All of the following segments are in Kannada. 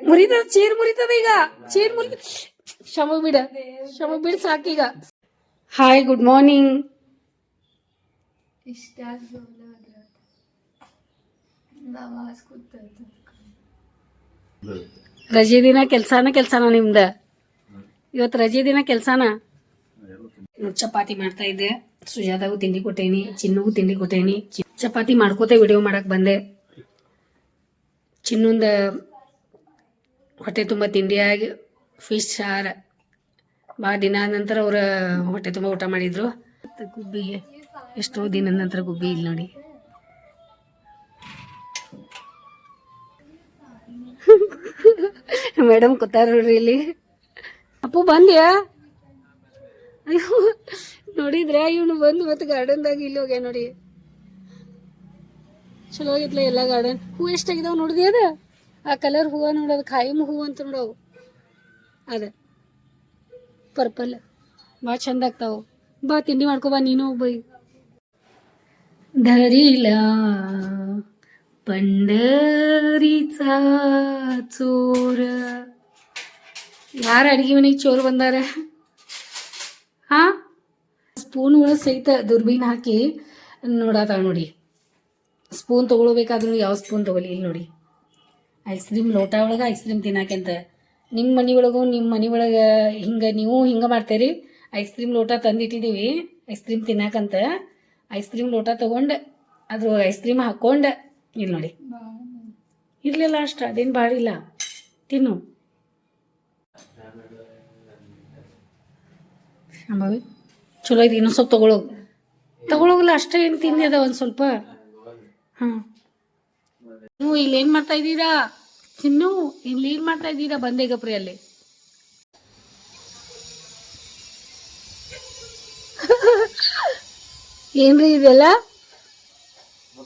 ಮುರಿತದ ಚೀರ್ ಮುರಿತದ ಈಗ ಚೀರ್ ಮುರಿತ ಶಮ ಬಿಡ ಸಾಕೀಗ. Hi good morning. ರಜೆ ದಿನ ಕೆಲ್ಸಾನ ನಿಮ್ದ. ಇವತ್ತು ರಜೆ ದಿನ ಕೆಲ್ಸಾನ. ಚಪಾತಿ ಮಾಡ್ತಾ ಇದ್ದೆ, ಸುಜಾತಾಗೂ ತಿಂಡಿ ಕೊಟ್ಟೇನಿ, ಚಿನ್ನುಗೂ ತಿಂಡಿ ಕೊಟ್ಟೇನಿ. ಚಪಾತಿ ಮಾಡ್ಕೋತೆ ವಿಡಿಯೋ ಮಾಡಕ್ ಬಂದೆ. ಚಿನ್ನೊಂದ ಹೊಟ್ಟೆ ತುಂಬ ತಿಂಡಿಯಾಗಿ ಫಿಶ್ ಸಾರ ಭಾಳ ದಿನ ನಂತರ ಅವ್ರ ಹೊಟ್ಟೆ ತುಂಬ ಊಟ ಮಾಡಿದ್ರು. ಗುಬ್ಬಿಗೆ ಎಷ್ಟೋ ದಿನದ ನಂತರ ಗುಬ್ಬಿ ಇಲ್ಲಿ ನೋಡಿ. ಮೇಡಮ್ ಕೂತಾರ ನೋಡ್ರಿ ಇಲ್ಲಿ. ಅಪ್ಪು ಬಂದ್ಯಾ? ಅಯ್ಯೋ ನೋಡಿದ್ರ ಇವನು ಬಂದು ಮತ್ತೆ ಗಾರ್ಡನ್ದಾಗ ಇಲ್ಲಿ ಹೋಗ್ಯ ನೋಡಿ. ಚಲೋ ಆಗಿತ್ಲ ಎಲ್ಲ ಗಾರ್ಡನ್. ಹೂ ಎಷ್ಟಾಗಿದಾವ ನೋಡಿದಿ? ಅದ ಆ ಕಲರ್ ಹೂವ ನೋಡೋದು ಖಾಯಿಮ್ ಹೂವು ಅಂತ ನೋಡವು. ಅದ ಪರ್ಪಲ್ ಭಾಳ ಚಂದ ಆಗ್ತಾವ. ಬಾ ತಿಂಡಿ ಮಾಡ್ಕೊ ಬಾ ನೀನು ಬೈ. धरीला पंढरीचा चोर. ಯಾರು ಅಡಿಗೆ ಮನೆಗೆ ಚೋರ್ ಬಂದಾರ? ಹಾ, ಸ್ಪೂನ್ ಒಳಗೆ ಸಹಿತ ದುರ್ಬೀನ್ ಹಾಕಿ ನೋಡಾತಾಳ ನೋಡಿ. ಸ್ಪೂನ್ ತಗೊಳ್ಬೇಕಾದ್ರೂ ಯಾವ ಸ್ಪೂನ್ ತಗೊಳ್ಳಿ. ಇಲ್ಲಿ ನೋಡಿ, ಐಸ್ ಕ್ರೀಮ್ ಲೋಟ ಒಳಗೆ ಐಸ್ ಕ್ರೀಮ್ ತಿನ್ನಾಕಂತ. ನಿಮ್ಮ ಮನೆ ಒಳಗೂ ನಿಮ್ಮ ಮನೆ ಒಳಗೆ ಹಿಂಗೆ ನೀವು ಹಿಂಗೆ ಮಾಡ್ತೀರಿ. ಐಸ್ ಕ್ರೀಮ್ ಲೋಟ ತಂದಿಟ್ಟಿದ್ದೀವಿ ಐಸ್ ಕ್ರೀಮ್ ತಿನ್ನಾಕಂತ. ಐಸ್ ಕ್ರೀಮ್ ಲೋಟ ತಗೊಂಡು ಅದ್ರ ಐಸ್ ಕ್ರೀಮ್ ಹಾಕ್ಕೊಂಡು ಇಲ್ಲಿ ನೋಡಿ. ಇರ್ಲಿಲ್ಲ ಅಷ್ಟ, ಅದೇನು ಭಾಳ ಇಲ್ಲ, ತಿನ್ನು. ಅಂಬಾವಿ ಚಲೋ ಐತಿ. ಇನ್ನೊಂದು ಸ್ವಲ್ಪ ತಗೊಳೋಗಲ್ಲ ಅಷ್ಟೇ. ಏನು ತಿಂದಿದ ಒಂದು ಸ್ವಲ್ಪ. ಹಾಂ, ನೀವು ಇಲ್ಲಿ ಏನು ಮಾಡ್ತಾ ಇದ್ದೀರಾ? ಚಿನ್ನು ಇಲ್ಲಿ ಏನು ಮಾಡ್ತಾ ಇದ್ದೀರಾ? ಬಂದೆ ಗಪ್ರಿ ಅಲ್ಲಿ. ಏನ್ರಿ ಇದೆಲ್ಲ?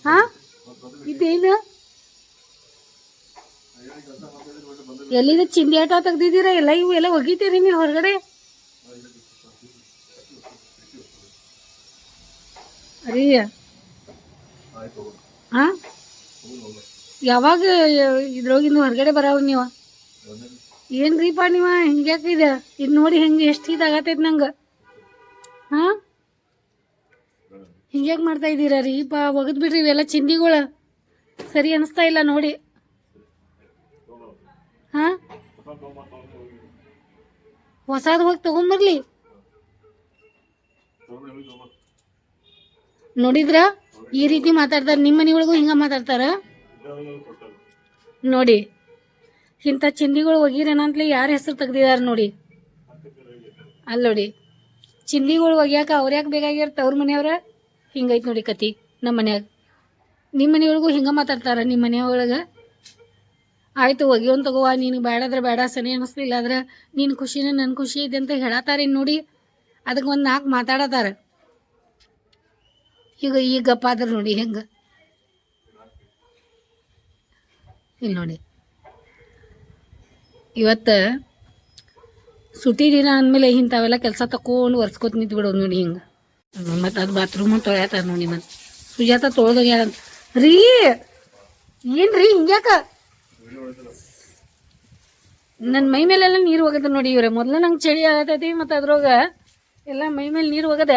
ಹಾ, ಇದೇನು ಎಲ್ಲಿದ ಚಿಂದಿ ಆಟ ತೆಗ್ದಿದ್ದೀರಾ ಎಲ್ಲ? ಇವು ಎಲ್ಲ ಒಗಿತೀರಿ ನೀವು ಹೊರಗಡೆ? ಅರೀ ಹಾ, ಯಾವಾಗ ಇದ್ರೊಳಗಿಂದ ಹೊರಗಡೆ ಬರಾವ್ರಿ ನೀವು? ಏನ್ರಿಪ್ಪ ನೀವ ಹಿಂಗ್ಯಾಕಿದ? ಇದು ನೋಡಿ ಹೆಂಗೆ ಎಷ್ಟು ಇದಾಗತೈತಿ ನಂಗೆ. ಹಾ, ಹಿಂಗ್ಯಾಕೆ ಮಾಡ್ತಾ ಇದ್ದೀರಾ ರೀ? ಒಗದ್ ಬಿಡ್ರಿ ಇವೆಲ್ಲ ಚಿಂದಿಗಳ. ಸರಿ ಅನಿಸ್ತಾ ಇಲ್ಲ ನೋಡಿ. ಹಾ, ಹೊಸಾದ್ ಹೋಗಿ ತಗೊಂಬರ್ಲಿ. ನೋಡಿದ್ರ ಈ ರೀತಿ ಮಾತಾಡ್ತಾರ. ನಿಮ್ಮ ಮನೆಯೊಳಗೂ ಹಿಂಗ ಮಾತಾಡ್ತಾರ ನೋಡಿ. ಇಂಥ ಚಿಂದಿಗಳು ಒಗಿರೇನಂತಲೇ ಯಾರ ಹೆಸರು ತೆಗ್ದಿದಾರ ನೋಡಿ. ಅಲ್ಲಿ ನೋಡಿ, ಚಿಂದಿಗಳು ಒಗ್ಯಾಕ ಅವ್ರ್ಯಾಕೆ ಬೇಕಾಗ್ಯಾರ? ತವ್ರ ಮನೆಯವ್ರ. ಹಿಂಗೈತೆ ನೋಡಿ ಕತಿ ನಮ್ಮ ಮನ್ಯಾಗ. ನಿಮ್ಮ ಮನೆಯೊಳಗೂ ಹಿಂಗೆ ಮಾತಾಡ್ತಾರ ನಿಮ್ಮ ಮನೆಯೊಳಗೆ? ಆಯ್ತು ಒಗಿಯೋನ್ ತಗೋವ, ನೀನು ಬೇಡಾದ್ರೆ ಬೇಡ, ಸರಿ ಅನ್ನಿಸ್ಲಿಲ್ಲ ಆದ್ರೆ ನೀನು ಖುಷಿನ ನನ್ನ ಖುಷಿ ಇದೆ ಅಂತ ಹೇಳತ್ತಾರೇನು ನೋಡಿ. ಅದಕ್ಕೆ ಒಂದು 4 ಮಾತಾಡತಾರ. ಈಗ ಗಪ್ಪ ಆದ್ರೆ ನೋಡಿ ಹೆಂಗೆ. ಇಲ್ಲಿ ನೋಡಿ, ಇವತ್ತು ಸುಟಿ ದಿನ ಅಂದಮೇಲೆ ಇಂಥವೆಲ್ಲ ಕೆಲಸ ತಕೊಂಡು ಒರ್ಸ್ಕೊತ ನಿಂತು ಬಿಡೋದು ನೋಡಿ ಹಿಂಗೆ. ಮತ್ತು ಅದು ಬಾತ್ರೂಮ್ ತೊಳ್ಯಾತಾರ ನೋಡಿ. ಮತ್ತು ಸುಜಾತ ತೊಳ್ದೋಗ್ಯಾರಂತ ರೀ. ಏನ್ರಿ ಹಿಂಗ್ಯಾಕ? ನನ್ನ ಮೈ ಮೇಲೆಲ್ಲ ನೀರು ಹೋಗದ ನೋಡಿ. ಇವ್ರೆ ಮೊದಲು ನಂಗೆ ಚಳಿ ಆಗತೈತಿ, ಮತ್ತು ಅದ್ರೊಳಗೆ ಎಲ್ಲ ಮೈ ಮೇಲೆ ನೀರು ಹೋಗದ.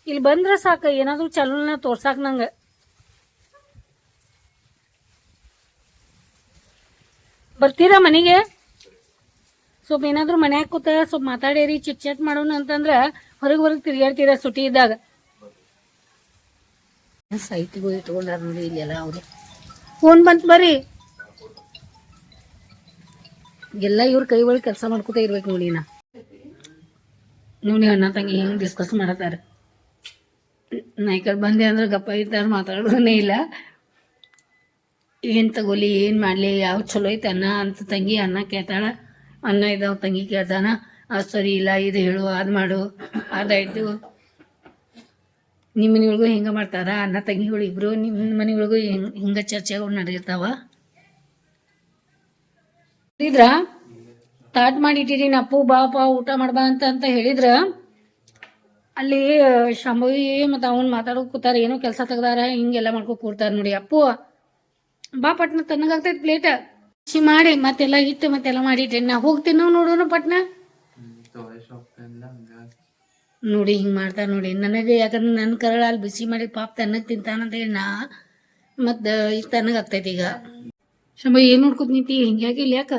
ಇಲ್ಲಿ ಬಂದ್ರೆ ಸಾಕು ಏನಾದರೂ ಚಲೋನ ತೋರ್ಸಾಕ ನಂಗೆ. ಬರ್ತೀರಾ ಮನೆಗೆ? ಸ್ವಲ್ಪ ಏನಾದರೂ ಮನ್ಯಾಗ ಕೂತ ಸ್ವಲ್ಪ ಮಾತಾಡೇರಿ, ಚಿಟ್ ಚಾಟ್ ಮಾಡೋಣ ಅಂತಂದ್ರೆ ಹೊರಗೆ ತಿರುಗಾಡ್ತೀರ ಸುಟಿ ಇದ್ದಾಗ. ಸೈಟಿಗೂ ಇಟ್ಕೊಂಡಾರ ನೋಡಿ ಇಲ್ಲೆಲ್ಲ ಅವರು. ಫೋನ್ ಬಂತು ಬರ್ರಿ. ಎಲ್ಲ ಇವ್ರ ಕೈ ಒಳಗೆ ಕೆಲಸ ಮಾಡ್ಕೊತ ಇರ್ಬೇಕು ನೋಡಿ. ನೋಡಿ ಅಣ್ಣ ತಂಗಿ ಹೆಂಗೆ ಡಿಸ್ಕಸ್ ಮಾಡತ್ತಾರ. ನಾ ಈ ಕಡೆ ಬಂದೆ ಅಂದ್ರೆ ಗಪ್ಪ ಇರ್ತಾರ, ಮಾತಾಡೋದೇ ಇಲ್ಲ. ಏನು ತಗೋಲಿ, ಏನು ಮಾಡಲಿ, ಯಾವ್ದು ಚಲೋ ಐತೆ ಅನ್ನ ಅಂತ ತಂಗಿ ಅನ್ನ ಕೇಳ್ತಾಳ. ಅನ್ನ ಇದಾವ ತಂಗಿ ಕೇಳ್ತಾನ. ಅದು ಸರಿ ಇಲ್ಲ, ಇದು ಹೇಳು, ಅದು ಮಾಡು, ಅದಾಯ್ತು. ನಿಮ್ಮ ಮನೆಯೊಳಗೂ ಹಿಂಗೆ ಮಾಡ್ತಾರ ಅನ್ನ ತಂಗಿಗಳು ಇಬ್ರು? ನಿಮ್ಮ ಮನೆಯೊಳಗೂ ಹಿಂಗೆ ಚರ್ಚೆಗಳು ನಡೆದಿರ್ತಾವ? ಹೇಳಿದ್ರ ತಾಟ್ ಮಾಡಿಟ್ಟಿದ್ದೀನಿ ಅಪ್ಪು ಬಾಪ ಊಟ ಮಾಡ್ಬಾ ಅಂತ ಹೇಳಿದ್ರ ಅಲ್ಲಿ ಶಂಭವಿ ಮತ್ತು ಅವನು ಮಾತಾಡೋ ಕೂತಾರ. ಏನೋ ಕೆಲಸ ತೆಗ್ದಾರ, ಹಿಂಗೆಲ್ಲ ಮಾಡ್ಕೊ ಕೂರ್ತಾರ ನೋಡಿ. ಅಪ್ಪು ಬಾ ಪಟ್ನ ತಣ್ಣಗಾಗ್ತೈತಿ ಪ್ಲೇಟ್. ಮಾಡಿ ಮತ್ತೆಲ್ಲ ಇಟ್ಟು ಮತ್ತೆಲ್ಲ ಮಾಡಿಟ್ಟೆ ನಾ ಹೋಗ್ತೀನಿ ನಾವು ನೋಡೋಣ ಪಟ್ನ ನೋಡಿ ಹಿಂಗೆ ಮಾಡ್ತಾರೆ ನೋಡಿ ನನಗೆ ಯಾಕಂದ್ರೆ ನನ್ನ ಕರಳ ಅಲ್ಲಿ ಬಿಸಿ ಮಾಡಿ ಪಾಪ ತನ್ನಗೆ ತಿಂತಾನಂತ ಹೇಳಿ ನಾ ಮತ್ತು ಈಗ ತನಗೆ ಆಗ್ತೈತಿ ಈಗ ಶಂಭ ಏನು ನೋಡ್ಕೊತ ನಿಂತಿ ಹಿಂಗ್ಯಾಕೆ ಇಲ್ಲಿ ಯಾಕ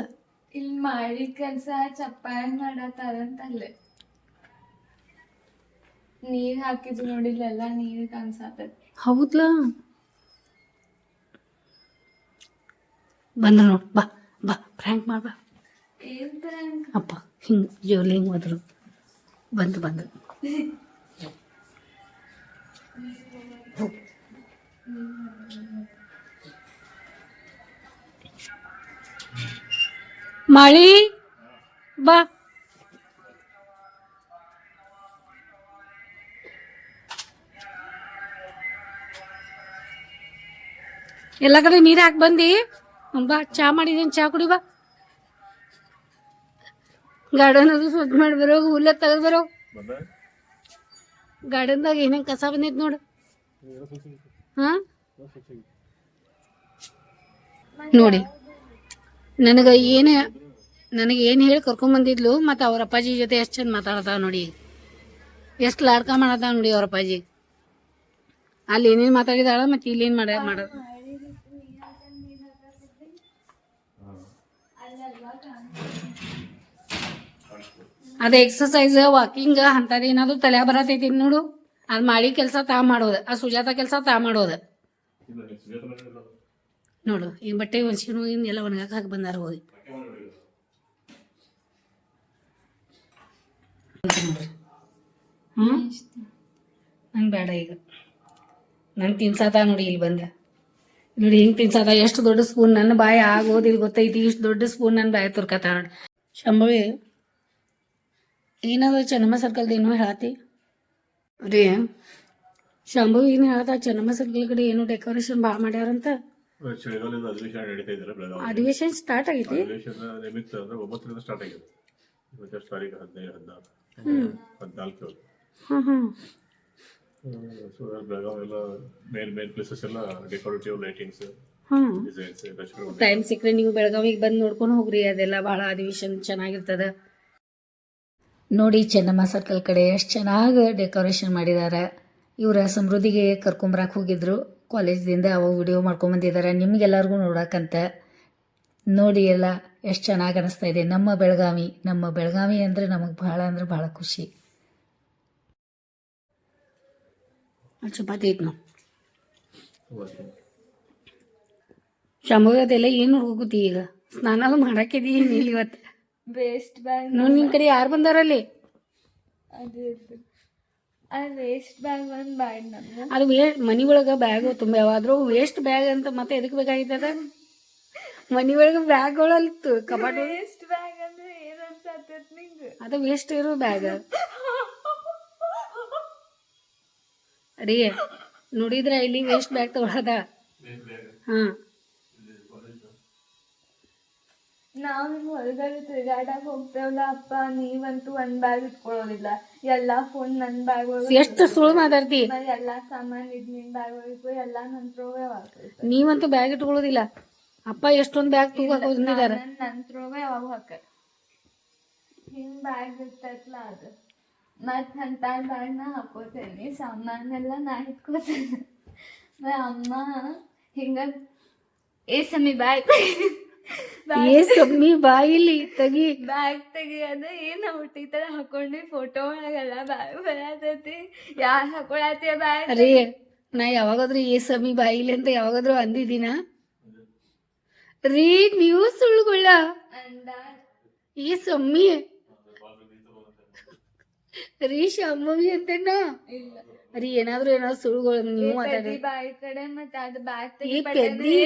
ಇಲ್ಲಿ ಮಾಡಿ ಕೆಲ್ಸ ಚಪ್ಪಾಳೆ ಮಾಡತ್ತಾರಂತಲ್ಲೇ ನೀರ್ ಹಾಕಿದ್ರು ನೋಡಿಲ್ಲ ನೀರ್ ಕಾಣ್ಸಾತೈತಿ ಹೌದ್ಲಾ ಬಂದ್ರು ನೋಡು ಬಾ ಬಾ ಫ್ರ್ಯಾಂಕ್ ಮಾಡ ಬಾ ಏನ್ prank? ಅಪ್ಪ ಹಿಂಗೆ ಜೋಲಿ ಹಿಂಗೆ ಹೋದ್ರು ಬಂದು ಬಂದು ಮಳಿ ಬಾ ಎಲ್ಲ ಕಡೆ ನೀರು ಹಾಕಿ ಬಂದು ಬಾ ಚಾ ಮಾಡಿದ್ದೀನಿ ಚಾ ಕುಡಿ ಬಾ ಗಾರ್ಡನ್ ಅದು ಸ್ವಚ್ಛ ಮಾಡಿ ಬರೋ ಹುಲ್ಲ ತೆಗೆದು ಬರೋ ಗಾರ್ಡನ್ದಾಗ ಏನೇನು ಕಸ ಬಂದೈತೆ ನೋಡು ಹಾಂ ನೋಡಿ ನನಗೆ ಏನು ಹೇಳಿ ಕರ್ಕೊಂಬಂದಿದ್ಲು ಮತ್ತು ಅವ್ರ ಅಪ್ಪಾಜಿ ಜೊತೆ ಎಷ್ಟು ಚಂದ ಮಾತಾಡ್ತಾವ ನೋಡಿ ಎಷ್ಟು ಲಾಡ್ಕ ಮಾಡತ್ತಾವ ನೋಡಿ ಅವ್ರ ಅಪ್ಪಾಜಿ ಅಲ್ಲಿ ಏನೇನು ಮಾತಾಡಿದಾಳ ಮತ್ತು ಇಲ್ಲೇನು ಮಾಡೋದು ಅದ ಎಕ್ಸಸೈಸ್ ವಾಕಿಂಗ್ ಅಂತದ ಏನಾದ್ರು ತಲೆ ಬರತೈತಿ ನೋಡು ಅದು ಮಾಡಿ ಕೆಲಸ ತಾ ಮಾಡೋದು ಆ ಸುಜಾತ ಕೆಲಸ ತಾ ಮಾಡೋದು ನೋಡು ಈ ಬಟ್ಟೆ ಒಣಸಿನು ಎಲ್ಲ ಒಣಗಾಕ ಹಾಕಿ ಬಂದಾರ ಹೋಗಿ ನಂಗೆ ಬೇಡ ಈಗ ನಂಗೆ ತಿನ್ಸಾತ ನೋಡಿ ಇಲ್ಲಿ ಬಂದ ನೋಡಿ ಹಿಂಗೆ ತಿನ್ಸಾತ ಎಷ್ಟು ದೊಡ್ಡ ಸ್ಪೂನ್ ನನ್ನ ಬಾಯಿ ಆಗೋದಿಲ್ಲ ಗೊತ್ತೈತಿ ಇಷ್ಟು ದೊಡ್ಡ ಸ್ಪೂನ್ ನನ್ನ ಬಾಯಿ ತುರ್ಕತ ನೋಡಿ ಶಂಭವಿ ಏನದ ಚೆನ್ನಮ್ಮ ಸರ್ಕಲ್ದು ಏನೋ ಹೇಳತ್ತಿ ರೀ ಶಂಭವಿ ಏನು ಹೇಳತ್ತ ಚೆನ್ನಮ್ಮ ಸರ್ಕಲ್ ಕಡೆ ಏನೋ ಡೆಕೋರೇಷನ್ ಭಾಳ ಮಾಡ್ಯಾರಂತ ಚಳಿಗಾಲದ ಅಧಿವೇಶನ ನಡೀತಾ ಇದ್ದಾರೆ ಬೆಳಗಾವಿ ಅಧಿವೇಶನ ಸ್ಟಾರ್ಟ್ ಆಗೈತಿ ಅಧಿವೇಶನ ನಿಮಿತ್ತ ಅಂದ್ರೆ 9ರಿಂದ ಸ್ಟಾರ್ಟ್ ಆಗಿದೆ ಇವತ್ತು ತಾರೀಕು 15 14 ಹಾಂ ಹಾಂ ಸೊ ಬೆಳಗಾವಿ ಎಲ್ಲ ಮೇನ್ ಪ್ಲೇಸಸ್ ಎಲ್ಲ ಡೆಕೋರೇಟಿವ್ ಲೈಟಿಂಗ್ಸ್ ಹಾಂ ಡಿಸೈನ್ಸ್ ಟೈಮ್ ಸಿಕ್ಕರೆ ನೀವು ಬೆಳಗಾವಿಗೆ ಬಂದು ನೋಡ್ಕೊಂಡು ಹೋಗ್ರಿ ಅದೆಲ್ಲ ಭಾಳ ಅಧಿವೇಶನ ಚೆನ್ನಾಗಿರ್ತದೆ ನೋಡಿ ಚೆನ್ನಮ್ಮ ಸರ್ಕಲ್ ಕಡೆ ಎಷ್ಟು ಚೆನ್ನಾಗಿ ಡೆಕೋರೇಷನ್ ಮಾಡಿದ್ದಾರೆ ಇವರ ಸಮೃದ್ಧಿಗೆ ಕರ್ಕೊಂಬರಕ್ಕೆ ಹೋಗಿದ್ರು ಕಾಲೇಜ್ದಿಂದ ಅವಾಗ ವಿಡಿಯೋ ಮಾಡ್ಕೊಂಬಂದಿದ್ದಾರೆ ನಿಮಗೆಲ್ಲರಿಗೂ ನೋಡೋಕ್ಕಂತ ನೋಡಿ ಎಲ್ಲ ಎಷ್ಟು ಚೆನ್ನಾಗಿ ಅನಿಸ್ತಾ ಇದೆ ನಮ್ಮ ಬೆಳಗಾವಿ ಅಂದರೆ ನಮಗೆ ಭಾಳ ಅಂದ್ರೆ ಭಾಳ ಖುಷಿ ಚಪಾತಿ ಐತೆ ನಾವು ಶಂಭವಿ ಅದೆಲ್ಲ ಏನು ಹೋಗುತ್ತಿ ಈಗ ಸ್ನಾನ ಮಾಡಾಕಿದೀನಿ ಇಲ್ಲಿ ಇವತ್ತು ವೇಸ್ಟ್ ಬ್ಯಾಗ್ ನೋಡಿ ನಿನ್ನ ಕಡೆ ಯಾರು ಬಂದಾರಲ್ಲಿ ಅದು ವೇಸ್ಟ್ ಬ್ಯಾಗ್ ಒಂದು ಬ್ಯಾಗ್ ನಮ್ಗೆ ಅದು ಮನೆ ಒಳಗೆ ಬ್ಯಾಗ್ ತುಂಬ ಯಾವಾದ್ರೂ ವೇಸ್ಟ್ ಬ್ಯಾಗ್ ಅಂತ ಮತ್ತೆ ಎದಕ್ಕೆ ಬೇಕಾಗಿತ್ತದ ಮನೆ ಒಳಗೆ ಬ್ಯಾಗ್ಗಳಲ್ಲಿ ಕಪಾಟ ವೇಸ್ಟ್ ಬ್ಯಾಗ್ ಅಂದ್ರೆ ಏನ್ ಅನ್ಸತ್ತೈತ್ ನಿಂಗೆ ಅದು ವೇಸ್ಟ್ ಇರೋ ಬ್ಯಾಗ್ ರೀ ನೋಡಿದ್ರ ಇಲ್ಲಿ ವೇಸ್ಟ್ ಬ್ಯಾಗ್ ತಗೊಳದ ಹಾಂ ನಾವು ಹೊರಗಡೆ ತಿರುಗಾಡಕ್ ಹೋಗ್ತೇವಲ್ಲ ಅಪ್ಪ ನೀವಂತೂ ಒಂದ್ ಬ್ಯಾಗ್ ಇಟ್ಕೊಳ್ಳೋದಿಲ್ಲ ಎಲ್ಲಾ ಫೋನ್ ನನ್ ಬ್ಯಾಗ್ ಒಳಗೆ ಎಷ್ಟು ಸುಳ್ಳು ಮಾತಾಡ್ತಿ ಎಲ್ಲಾ ಸಾಮಾನ್ ನಿನ್ ಬ್ಯಾಗ್ ಒಳಗೆ ಎಲ್ಲಾ ನಂತ್ರೋವೇ ಆಗ್ತೈತೆ ನೀವಂತೂ ಬ್ಯಾಗ್ ಇಟ್ಕೊಳ್ಳೋದಿಲ್ಲ ಅಪ್ಪ ಎಷ್ಟೊಂದು ಬ್ಯಾಗ್ ತಗೊಂಡಿದ್ದಾರೆ ನಂತ್ರೋವೇ ಯಾವಾಗ ಹಾಕ ಹಿಂಗ್ ಬ್ಯಾಗ್ ಇರ್ತೈತ್ಲ ಅದು ಮತ್ ಅಂತ ಬ್ಯಾಗ್ ನಾ ಹಾಕೋತೇನಿ ಸಾಮಾನೆಲ್ಲ ನಾ ಇಟ್ಕೋತೇನೆ ಅಮ್ಮ ಹಿಂಗ ಏ ಸಮಿ ಬ್ಯಾಗ್ ಸಮ್ಮಿ ಬಾಯಿಲಿ ತೆಗಿ ಬ್ಯಾಗ್ ತೆಗಿಯೋದು ಏನ್ ಈ ತರ ಹಾಕೊಂಡಿ ಫೋಟೋ ಒಳಗೆಲ್ಲ ಬ್ಯಾಗ್ ಬರತೈತಿ ಯಾರು ಹಾಕೊಳತಿಯ ಬ್ಯಾಗ್ ರೀ ನಾ ಯಾವಾಗಾದ್ರೂ ಸಮ್ಮಿ ಬಾಯಿಲಿ ಅಂತ ಯಾವಾಗಾದ್ರೂ ಅಂದಿದ್ದೀನ ರೀ ನೀವು ಸುಳ್ಳುಗಳ ಅಂದ ಸಮ್ಮಿ ರೀ ಶಂಭವಿ ಅಂತೇನ ಇಲ್ಲ ರೀ ಏನಾದ್ರು ಸುಳ್ಳುಗಳು ನೀವು ಮಾತಾಡಿ ಬಾಯಿ ಕಡೆ ಮತ್ತೆ ಅದು ಬ್ಯಾಗ್ ಈ ಪೆದ್ದಿ.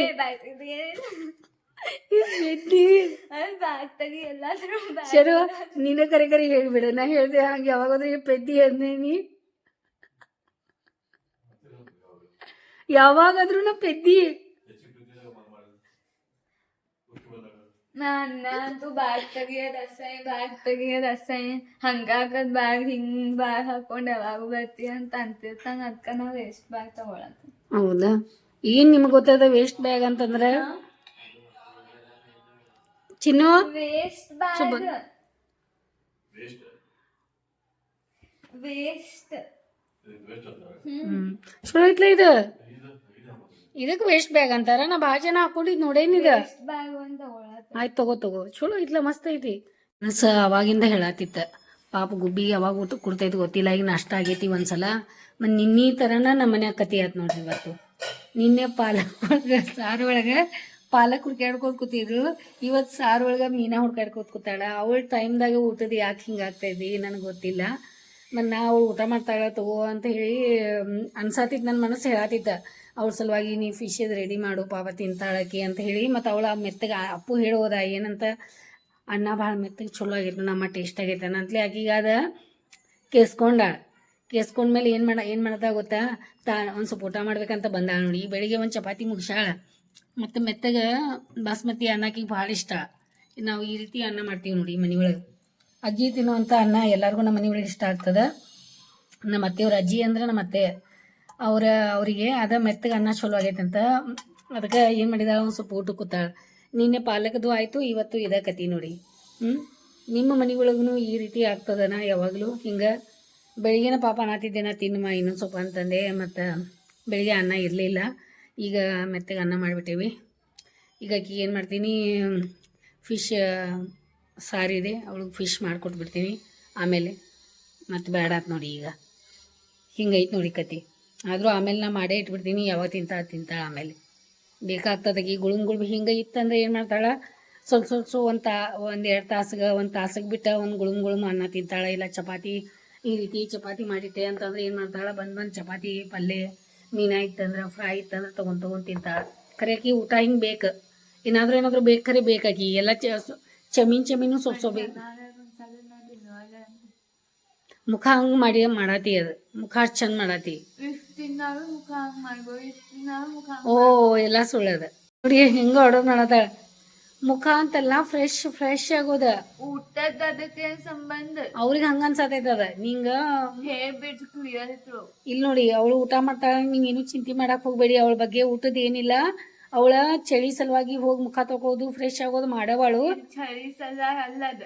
ಬ್ಯಾಗ್ ತೆಗಿ ಎಲ್ಲಾದ್ರೂ ಶರು ನೀನ ಕರೆ ಹೇಳ್ಬಿಡ ನಾ ಹೇಳ್ದೆ ಹಂಗೆ ಯಾವಾಗಾದ್ರೂ ಪೆದ್ದಿ ಅಂದೇನಿ ಯಾವಾಗಾದ್ರೂ ನಾ ಪೆದ್ದಿ ನಾನಂತೂ ಬ್ಯಾಗ್ ತೆಗಿಯೋದ್ ಅಸಹ್ಯ ಹಂಗಾಗದ್ ಬ್ಯಾಗ್ ಹಿಂಗ್ ಬ್ಯಾಗ್ ಹಾಕೊಂಡ್ ಯಾವಾಗ ಬರ್ತಿ ಅಂತ ಅಂತಿರ್ತಾನ ಅದಕ್ಕ ನಾವ್ ವೇಸ್ಟ್ ಬ್ಯಾಗ್ ತಗೊಳತ್ತ ಹೌದಾ ಏನ್ ನಿಮ್ಗೆ ಗೊತ್ತದ ವೇಸ್ಟ್ ಬ್ಯಾಗ್ ಅಂತಂದ್ರೆ ಚಿನ್ನು ವೇಸ್ಟ್ ಬ್ಯಾಗ್ ವೇಸ್ಟ್ ಚಲೋ ಐತ್ಲ ಇದು ಇದಕ್ಕೆ ವೇಸ್ಟ್ ಬ್ಯಾಗ್ ಅಂತಾರ ನಾ ಭಾಳ ಜನ ಹಾಕೊಂಡಿದ್ ನೋಡೇನಿದ ವೇಸ್ಟ್ ಬ್ಯಾಗ್ ಅಂತ ತಗೊಳತ್ತ ಆಯ್ತು ತಗೋ ಚಲೋ ಐತ್ಲ ಮಸ್ತ್ ಐತಿ ಅವಾಗಿಂದ ಹೇಳತ್ತಿತ್ತ ಪಾಪ ಗುಬ್ಬಿ ಯಾವಾಗ ಊಟ ಕೊಡ್ತೈತಿ ಗೊತ್ತಿಲ್ಲ ಈಗ ನಾಷ್ಟ ಆಗೈತಿ ಒಂದ್ಸಲ ಮತ್ತು ನಿನ್ನೆ ಥರನ ನಮ್ಮ ಮನ್ಯಾಗ ಕತಿ ಆಯ್ತು ನೋಡ್ರಿ ಇವತ್ತು ನಿನ್ನೆ ಪಾಲಕ್ ಒಳಗೆ ಸಾರು ಒಳಗೆ ಪಾಲಕ್ ಹುಡ್ಕ್ಯಾಡ್ಕೋತ ಕೂತಿದ್ರು ಇವತ್ತು ಸಾರು ಒಳಗೆ ಮೀನಾ ಹುಡ್ಕ್ಯಾಡ್ಕೋತ ಕೂತಾಳ ಅವಳ ಟೈಮ್ದಾಗ ಊಟದ ಯಾಕೆ ಹಿಂಗಾಗ್ತೈತಿ ನನಗೆ ಗೊತ್ತಿಲ್ಲ ಮತ್ತು ನಾ ಅವಳು ಊಟ ಮಾಡ್ತಾಳ ತಗೋ ಅಂತ ಹೇಳಿ ಅನ್ಸಾತಿತ್ತು ನನ್ನ ಮನಸ್ಸು ಹೇಳತ್ತಿತ್ತ ಅವ್ಳ ಸಲುವಾಗಿ ನೀ ಫಿಶ್ ರೆಡಿ ಮಾಡು ಪಾಪ ತಿಂತಾಳಕಿ ಅಂತ ಹೇಳಿ ಮತ್ತು ಅವಳ ಮೆತ್ತಗೆ ಅಪ್ಪು ಹೇಳೋದ ಏನಂತ ಅನ್ನ ಭಾಳ ಮೆತ್ತಗೆ ಚಲೋ ಆಗೈತೆ ನಮ್ಮ ಟೇಸ್ಟ್ ಆಗೈತೆ ಅಂತಲೇ ಆಕಿಗೆ ಅದ ಕೇಸ್ಕೊಂಡ್ಮೇಲೆ ಏನು ಮಾಡ್ತಾ ಗೊತ್ತಾ ಒಂದು ಸ್ವಲ್ಪ ಊಟ ಮಾಡ್ಬೇಕಂತ ಬಂದಾಳ ನೋಡಿ ಬೆಳಿಗ್ಗೆ ಒಂದು ಚಪಾತಿ ಮುಗಿಸಾಳ ಮತ್ತು ಮೆತ್ತಗೆ ಬಾಸ್ಮತಿ ಅನ್ನಕ್ಕಿಗೆ ಭಾಳ ಇಷ್ಟ ನಾವು ಈ ರೀತಿ ಅನ್ನ ಮಾಡ್ತೀವಿ ನೋಡಿ ಮನೆಯೊಳಗೆ ಅಜ್ಜಿ ತಿನ್ನುವಂಥ ಅನ್ನ ಎಲ್ಲರಿಗೂ ನಮ್ಮ ಮನೆಯೊಳಗೆ ಇಷ್ಟ ಆಗ್ತದೆ ನಮ್ಮ ಅತ್ತೆಯವ್ರ ಅಜ್ಜಿ ಅಂದ್ರೆ ನಮ್ಮ ಅತ್ತೆ ಅವರಿಗೆ ಅದ ಮೆತ್ತಗೆ ಅನ್ನ ಚಲೋ ಆಗೈತಂತ ಅದಕ್ಕೆ ಏನು ಮಾಡಿದಾಳ ಒಂದು ಸ್ವಲ್ಪ ಊಟ ಕೂತಾಳ ನಿನ್ನೆ ಪಾಲಕದು ಆಯಿತು ಇವತ್ತು ಇದ ಕತಿ ನೋಡಿ ನಿಮ್ಮ ಮನೆಯೊಳಗೂ ಈ ರೀತಿ ಆಗ್ತದನ ಯಾವಾಗಲೂ ಹಿಂಗೆ ಬೆಳಿಗ್ಗೆನ ಪಾಪ ಅನ್ನತ್ತಿದ್ದೇನ ತಿನ್ನಮ್ಮ ಇನ್ನೊಂದು ಸ್ವಲ್ಪ ಅಂತಂದೆ ಮತ್ತು ಬೆಳಿಗ್ಗೆ ಅನ್ನ ಇರಲಿಲ್ಲ ಈಗ ಮೆತ್ತಗೆ ಅನ್ನ ಮಾಡಿಬಿಟ್ಟೇವಿ ಈಗ ಆಕಿಗೆ ಏನು ಮಾಡ್ತೀನಿ ಫಿಶ್ ಸಾರಿದೆ ಅವಳಿಗೆ ಫಿಶ್ ಮಾಡಿಕೊಟ್ಬಿಡ್ತೀನಿ ಆಮೇಲೆ ಮತ್ತು ಬೇಡ ಆತ್ ನೋಡಿ ಈಗ ಹಿಂಗೈತೆ ನೋಡಿ ಕತಿ ಆದರೂ ಆಮೇಲೆ ನಾ ಮಾಡೇ ಇಟ್ಬಿಡ್ತೀನಿ ಯಾವಾಗ ತಿಂತಾಳ ಆಮೇಲೆ ಬೇಕಾಗ್ತದಾಗಿ ಗುಳುಂಗುಳು ಹಿಂಗೆ ಇತ್ತಂದ್ರೆ ಏನು ಮಾಡ್ತಾಳೆ ಸ್ವಲ್ಪ ಒಂದು 2 ತಾಸಿಗೆ ಒಂದು ತಾಸಿಗೆ ಬಿಟ್ಟು ಒಂದು ಗುಳುಮ್ ಅನ್ನ ತಿಂತಾಳೆ ಇಲ್ಲ ಚಪಾತಿ ಈ ರೀತಿ ಚಪಾತಿ ಮಾಡಿಟ್ಟೆ ಅಂತಂದ್ರೆ ಏನು ಮಾಡ್ತಾಳೆ ಬಂದು ಚಪಾತಿ ಪಲ್ಯ ಮೀನಾ ಇತ್ತಂದ್ರೆ ಫ್ರೈ ಇತ್ತಂದ್ರೆ ತೊಗೊಂಡು ತಿಂತಾಳೆ ಕರೆಯಾಕಿ ಊಟ ಹಿಂಗೆ ಬೇಕು ಏನಾದರೂ ಬೇಕಾರೆ ಬೇಕಾಕಿ ಎಲ್ಲ ಚಮೀನು ಸ್ವಲ್ಪ ಬೇಕು ಮುಖ ಹಂಗೆ ಮಾಡಾತಿ ಅದು ಮುಖ ಅಷ್ಟು ಚಂದ ಮಾಡಾತಿ ತಿನ್ನಾಳು ಮುಖ ಹಂಗ್ ಮಾಡ್ಬೋದು ತಿನ್ನಾಳು ಮುಖ ಓ ಎಲ್ಲ ಸುಳ್ಳದ ನೋಡಿ ಹೆಂಗ ಆರ್ಡರ್ ಮಾಡತ್ತಾಳ ಮುಖ ಅಂತೆಲ್ಲ ಫ್ರೆಶ್ ಆಗೋದ ಊಟದ ಅದಕ್ಕೆ ಸಂಬಂಧ ಅವ್ರಿಗೆ ಹಂಗ ಅನ್ಸತೈತ ಅದ ನಿಂಗ ಹೇಳ್ಬಿಟ್ಟು ಕ್ಲಿಯರ್ ಇತ್ತು ಇಲ್ಲಿ ನೋಡಿ ಅವಳು ಊಟ ಮಾಡ್ತಾಳ ನೀವೇನು ಚಿಂತೆ ಮಾಡಕ್ ಹೋಗ್ಬೇಡಿ ಅವಳ ಬಗ್ಗೆ ಊಟದ ಏನಿಲ್ಲ ಅವಳ ಚಳಿ ಸಲುವಾಗಿ ಹೋಗಿ ಮುಖ ತಗೋದು ಫ್ರೆಶ್ ಆಗೋದು ಮಾಡವಳು ಚಳಿ ಸಲ ಅಲ್ಲದ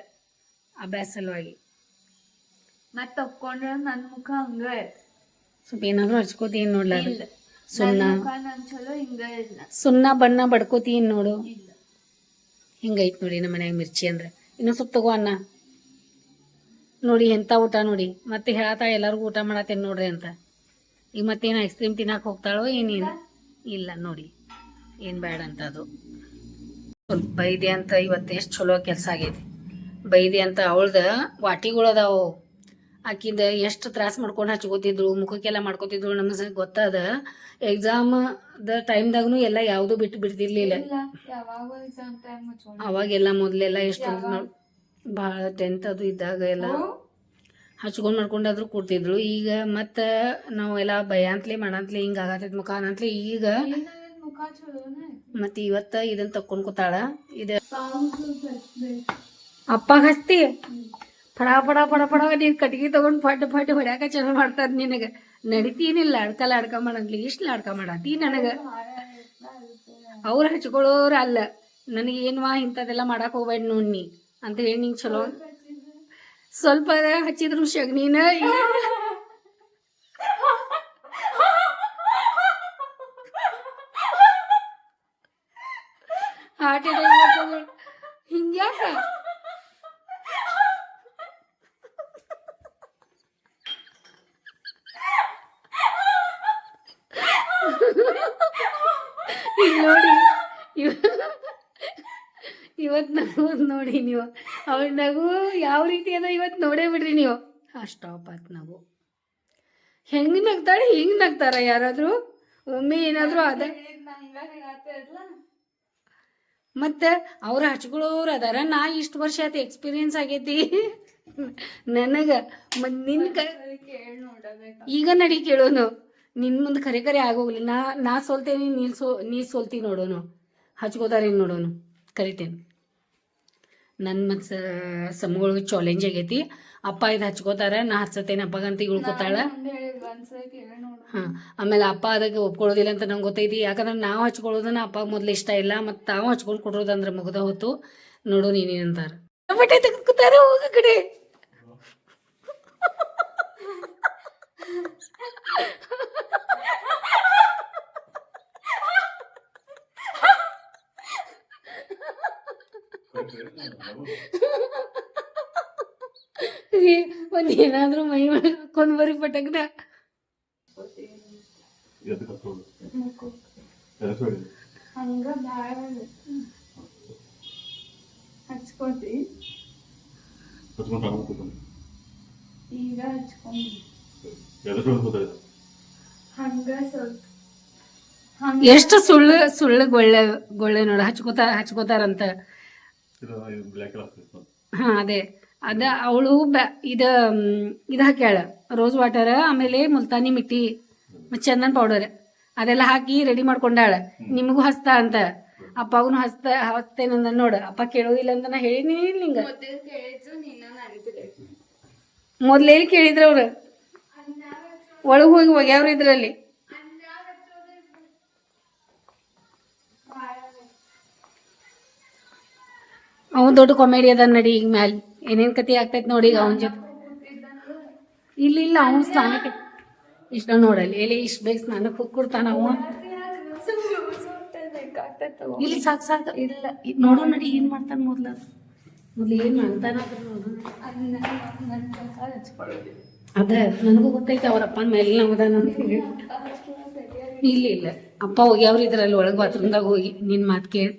ಅಭ್ಯಾಸ ಸಲುವಾಗಿ ಮತ್ ತಕೊಂಡ್ರ ನನ್ ಮುಖ ಹಂಗ ಸ್ವಲ್ಪ ಏನಾದ್ರು ಹಚ್ಕೋತೀನಿ ನೋಡ್ಲ ಇಲ್ಲ ಸುಣ್ಣ ಮುಖ ನನ್ ಚಲೋ ಹಿಂಗ ಇಲ್ಲ ಸುಣ್ಣ ಬಣ್ಣ ಬಡ್ಕೋತೀನಿ ನೋಡು ಇಲ್ಲ ಹಿಂಗೈತ್ ನೋಡಿ ನಮ್ಮ ಮನ್ಯಾಗ ಮಿರ್ಚಿ ಅಂದ್ರೆ ಇನ್ನೊಂದು ಸ್ವಲ್ಪ ತಗೋ ಅನ್ನ ನೋಡಿ ಎಂಥ ಊಟ ನೋಡಿ ಮತ್ತೆ ಹೇಳತ್ತಾಳ ಎಲ್ಲರಿಗೂ ಊಟ ಮಾಡತ್ತೇನೆ ನೋಡ್ರಿ ಅಂತ ಈಗ ಮತ್ತೇನು ಐಸ್ ಕ್ರೀಮ್ ತಿನ್ನಕ್ಕೆ ಹೋಗ್ತಾಳೋ ಏನೇನು ಇಲ್ಲ ನೋಡಿ ಏನು ಬೇಡ ಅಂತ ಅದು ಸ್ವಲ್ಪ ಬೈದೆ ಅಂತ ಇವತ್ತು ಎಷ್ಟು ಚಲೋ ಕೆಲಸ ಆಗೈತಿ ಬೈದೆ ಅಂತ ಅವಳ್ದ ವಾಟಿಗಳು ಅದಾವು ಆಕಿಂದ ಎಷ್ಟು ತ್ರಾಸ ಮಾಡ್ಕೊಂಡು ಹಚ್ಕೋತಿದ್ರು ಮುಖಕ್ಕೆಲ್ಲ ಮಾಡ್ಕೋತಿದ್ರು ನಮಗೆ ಗೊತ್ತದ ಎಕ್ಸಾಮ್ದ ಟೈಮ್ದಾಗೂ ಎಲ್ಲ ಯಾವುದೂ ಬಿಡ್ತಿರ್ಲಿಲ್ಲ ಯಾವಾಗ ಎಕ್ಸಾಮ್ ಟೈಮ್ ಅವಾಗೆಲ್ಲ ಮೊದಲೆಲ್ಲ ಎಷ್ಟು ಭಾಳ 10th ಅದು ಇದ್ದಾಗ ಎಲ್ಲ ಹಚ್ಕೊಂಡು ಮಾಡ್ಕೊಂಡಾದ್ರೂ ಕೊಡ್ತಿದ್ರು ಈಗ ಮತ್ತು ನಾವೆಲ್ಲ ಭಯಾಂತ್ಲೆ ಮಾಡಂತ್ಲೆ ಹಿಂಗೆ ಆಗತೈತೆ ಮುಖ ಅನ್ನಂತ್ಲೆ ಈಗ ಮುಖ ಚಲೋನೇ ಮತ್ತು ಇವತ್ತು ಇದನ್ನು ತಕ್ಕೊಂಡು ಕೂತಾಳ ಇದು ಅಪ್ಪಾಗ ಹಚ್ತಿ ಪಡ ನೀನು ಕಟ್ಗೆ ತಗೊಂಡು ಫಟ್ ಹೊಡ್ಯಾಕ ಚಲೋ ಮಾಡ್ತಾರೆ ನಿನಗೆ ನಡಿತೀನಿಲ್ಲ ಲಾಡ್ಕ ಮಾಡಂತ್ಲಿ ಇಷ್ಟು ಲಾಡ್ಕ ಮಾಡತ್ತಿ ನನಗೆ ಅವ್ರು ಹಚ್ಕೊಳ್ಳೋರು ಅಲ್ಲ ನನಗೇನ್ವಾ ಇಂಥದ್ದೆಲ್ಲ ಮಾಡಕ್ಕೆ ಹೋಗ್ಬೇಡ ನೋಡಿ ಅಂತ ಹೇಳಿ ನಿಂಗೆ ಚಲೋ ಸ್ವಲ್ಪ ಹಚ್ಚಿದ್ರು ಶಗ್ನಿನ ಹಾರ್ಟ್ ಅಟ್ಯಾಕ್ ಹಿಂಗ್ಯಾಕ ಈಗ ನೋಡಿ ಇವತ್ತು ನಗೋದು ನೋಡಿ ನೀವು ಅವಳ ನಗು ಯಾವ ರೀತಿ ಅದ ಇವತ್ತು ನೋಡೇ ಬಿಡ್ರಿ ನೀವು ಸ್ಟಾಪ್ ಆಯ್ತು ನಗು ಹೆಂಗೆ ನಗ್ತಾಳೆ ಹಿಂಗೆ ನಗ್ತಾರ ಯಾರಾದರೂ ಒಮ್ಮೆ ಏನಾದರೂ ಅದ ಮತ್ತು ಅವ್ರು ಹಚ್ಕೊಳ್ಳೋರು ಅದಾರ ನಾ ಇಷ್ಟು ವರ್ಷ ಆಯ್ತು ಎಕ್ಸ್ಪೀರಿಯನ್ಸ್ ಆಗೈತಿ ನನಗೆ ಮತ್ತು ನಿನ್ನ ಈಗ ನಡಿ ಕೇಳೋನು ನಿನ್ನ ಮುಂದೆ ಕರೆ ಆಗೋಗ್ಲಿ ನಾ ಸೋಲ್ತೇನೆ ನೀ ಸೋಲ್ತಿ ನೋಡೋನು ಹಚ್ಕೋತಾರೇನು ನೋಡೋನು ಕರಿತೇನೆ ನನ್ನ ಮತ್ತು ಸಮಗಳಿಗೆ ಚಾಲೆಂಜ್ ಆಗೈತಿ ಅಪ್ಪ ಇದು ಹಚ್ಕೋತಾರ ನಾ ಹಚ್ಚತೇನೆ ಅಪ್ಪಗಂತ ಉಳ್ಕೋತಾಳ ಹಾಂ ಆಮೇಲೆ ಅಪ್ಪ ಅದಕ್ಕೆ ಒಪ್ಕೊಳ್ಳೋದಿಲ್ಲ ಅಂತ ನಂಗೆ ಗೊತ್ತೈತಿ ಯಾಕಂದ್ರೆ ನಾವು ಹಚ್ಕೊಳ್ಳೋದನ್ನ ಅಪ್ಪ ಮೊದಲು ಇಷ್ಟ ಇಲ್ಲ ಮತ್ತು ತಾವು ಹಚ್ಕೊಂಡು ಕೊಡೋದಂದ್ರೆ ಮುಗ್ದ ಹೊತ್ತು ನೋಡು ನೀನೇನಂತಾರ ಬಟ್ಟೆ ತೆಗೆದುಕೊತಾರ ಹೋಗ ಕಡೆ ಒಂದ್ ಏನಾದ್ರೂ ಮೈ ಒಳಗೆ ಹಾಕೊಂಡ್ ಬರೀ ಪಟಕ್ನ ಎದ್ದು ಕತ್ಕೊಂಡು ಎದಕ್ಕೆ ಹಂಗ ಭಾಳ ಹಚ್ಕೋತಿ ಹಚ್ಕೊಂಡು ಆಗ ಕೂತ್ಕೊಂಡು ಈಗ ಹಚ್ಕೊಂಡಿ ಎದಕ್ಕೆ ಕೂತಾಯಿದ್ದ ಹಂಗ ಸ್ವಲ್ಪ ಎಷ್ಟು ಸುಳ್ಳು ಗೊಳ್ಳೆ ನೋಡ ಹಚ್ಕೋತಾರಂತ ಇದು ಬ್ಲ್ಯಾಕ್ ಆಗ್ತಿತ್ತು ಹಾ ಅದ ಅವಳು ಇದು ಹಾಕ್ಯಾಳ ರೋಸ್ ವಾಟರ್ ಆಮೇಲೆ ಮುಲ್ತಾನಿ ಮಿಟ್ಟಿ ಮತ್ತು ಚಂದನ್ ಪೌಡರ್ ಅದೆಲ್ಲ ಹಾಕಿ ರೆಡಿ ಮಾಡ್ಕೊಂಡಾಳ ನಿಮಗೂ ಹಚ್ತಾ ಅಂತ ಅಪ್ಪಗೂ ಹಚ್ತೇನಂದ ನೋಡು ಅಪ್ಪ ಕೇಳೋದಿಲ್ಲ ಅಂತ ನಾ ಹೇಳಿನಿ ನಿಂಗ ಕೇಳಿದ್ರು ನಿನ್ನ ನನಗೆ ಮೊದ್ಲೇಲಿ ಕೇಳಿದ್ರ ಅವ್ರು ಒಳಗೆ ಹೋಗಿ ಒಗ್ಯಾವ್ರು ಇದ್ರಲ್ಲಿ ಅವನ್ ದೊಡ್ಡ ಕಾಮಿಡಿ ಅದ ನಡಿ ಈಗ ಮ್ಯಾಲ ಏನೇನ್ ಕತಿ ಆಗ್ತೈತಿ ನೋಡಿ ಈಗ ಅವನ ಜೊತೆ ಇಲ್ಲ ಅವನ್ ಸ್ನಾನಕ್ಕೆ ಇಷ್ಟ ನೋಡಲ್ಲಿ ಎಲ್ಲಿ ಇಷ್ಟ ಬೇಗ ಸ್ನಾನಕ್ಕೆ ಹೋಗಿ ಕೊಡ್ತಾನ ಅವ ಇಲ್ಲಿ ಸಾಕು ಇಲ್ಲ ನೋಡೋ ನಡಿ ಏನ್ ಮಾಡ್ತಾನ ಮೊದ್ಲು ಏನ್ ಮಾಡ್ತಾನ ನೋಡು ಅದ ನನಗೂ ಗೊತ್ತೈತೆ ಅವ್ರ ಅಪ್ಪನ ಮೇಲೆ ನಮ್ದಾನ ಅಂತ ಹೇಳಿ ಇಲ್ಲ ಅಪ್ಪ ಹೋಗ್ಯಾವ್ರು ಇದ್ರಲ್ಲಿ ಒಳಗೆ ಬಾತ್ರೂಮ್ದಾಗ ಹೋಗಿ ನಿನ್ ಮಾತು ಕೇಳಿ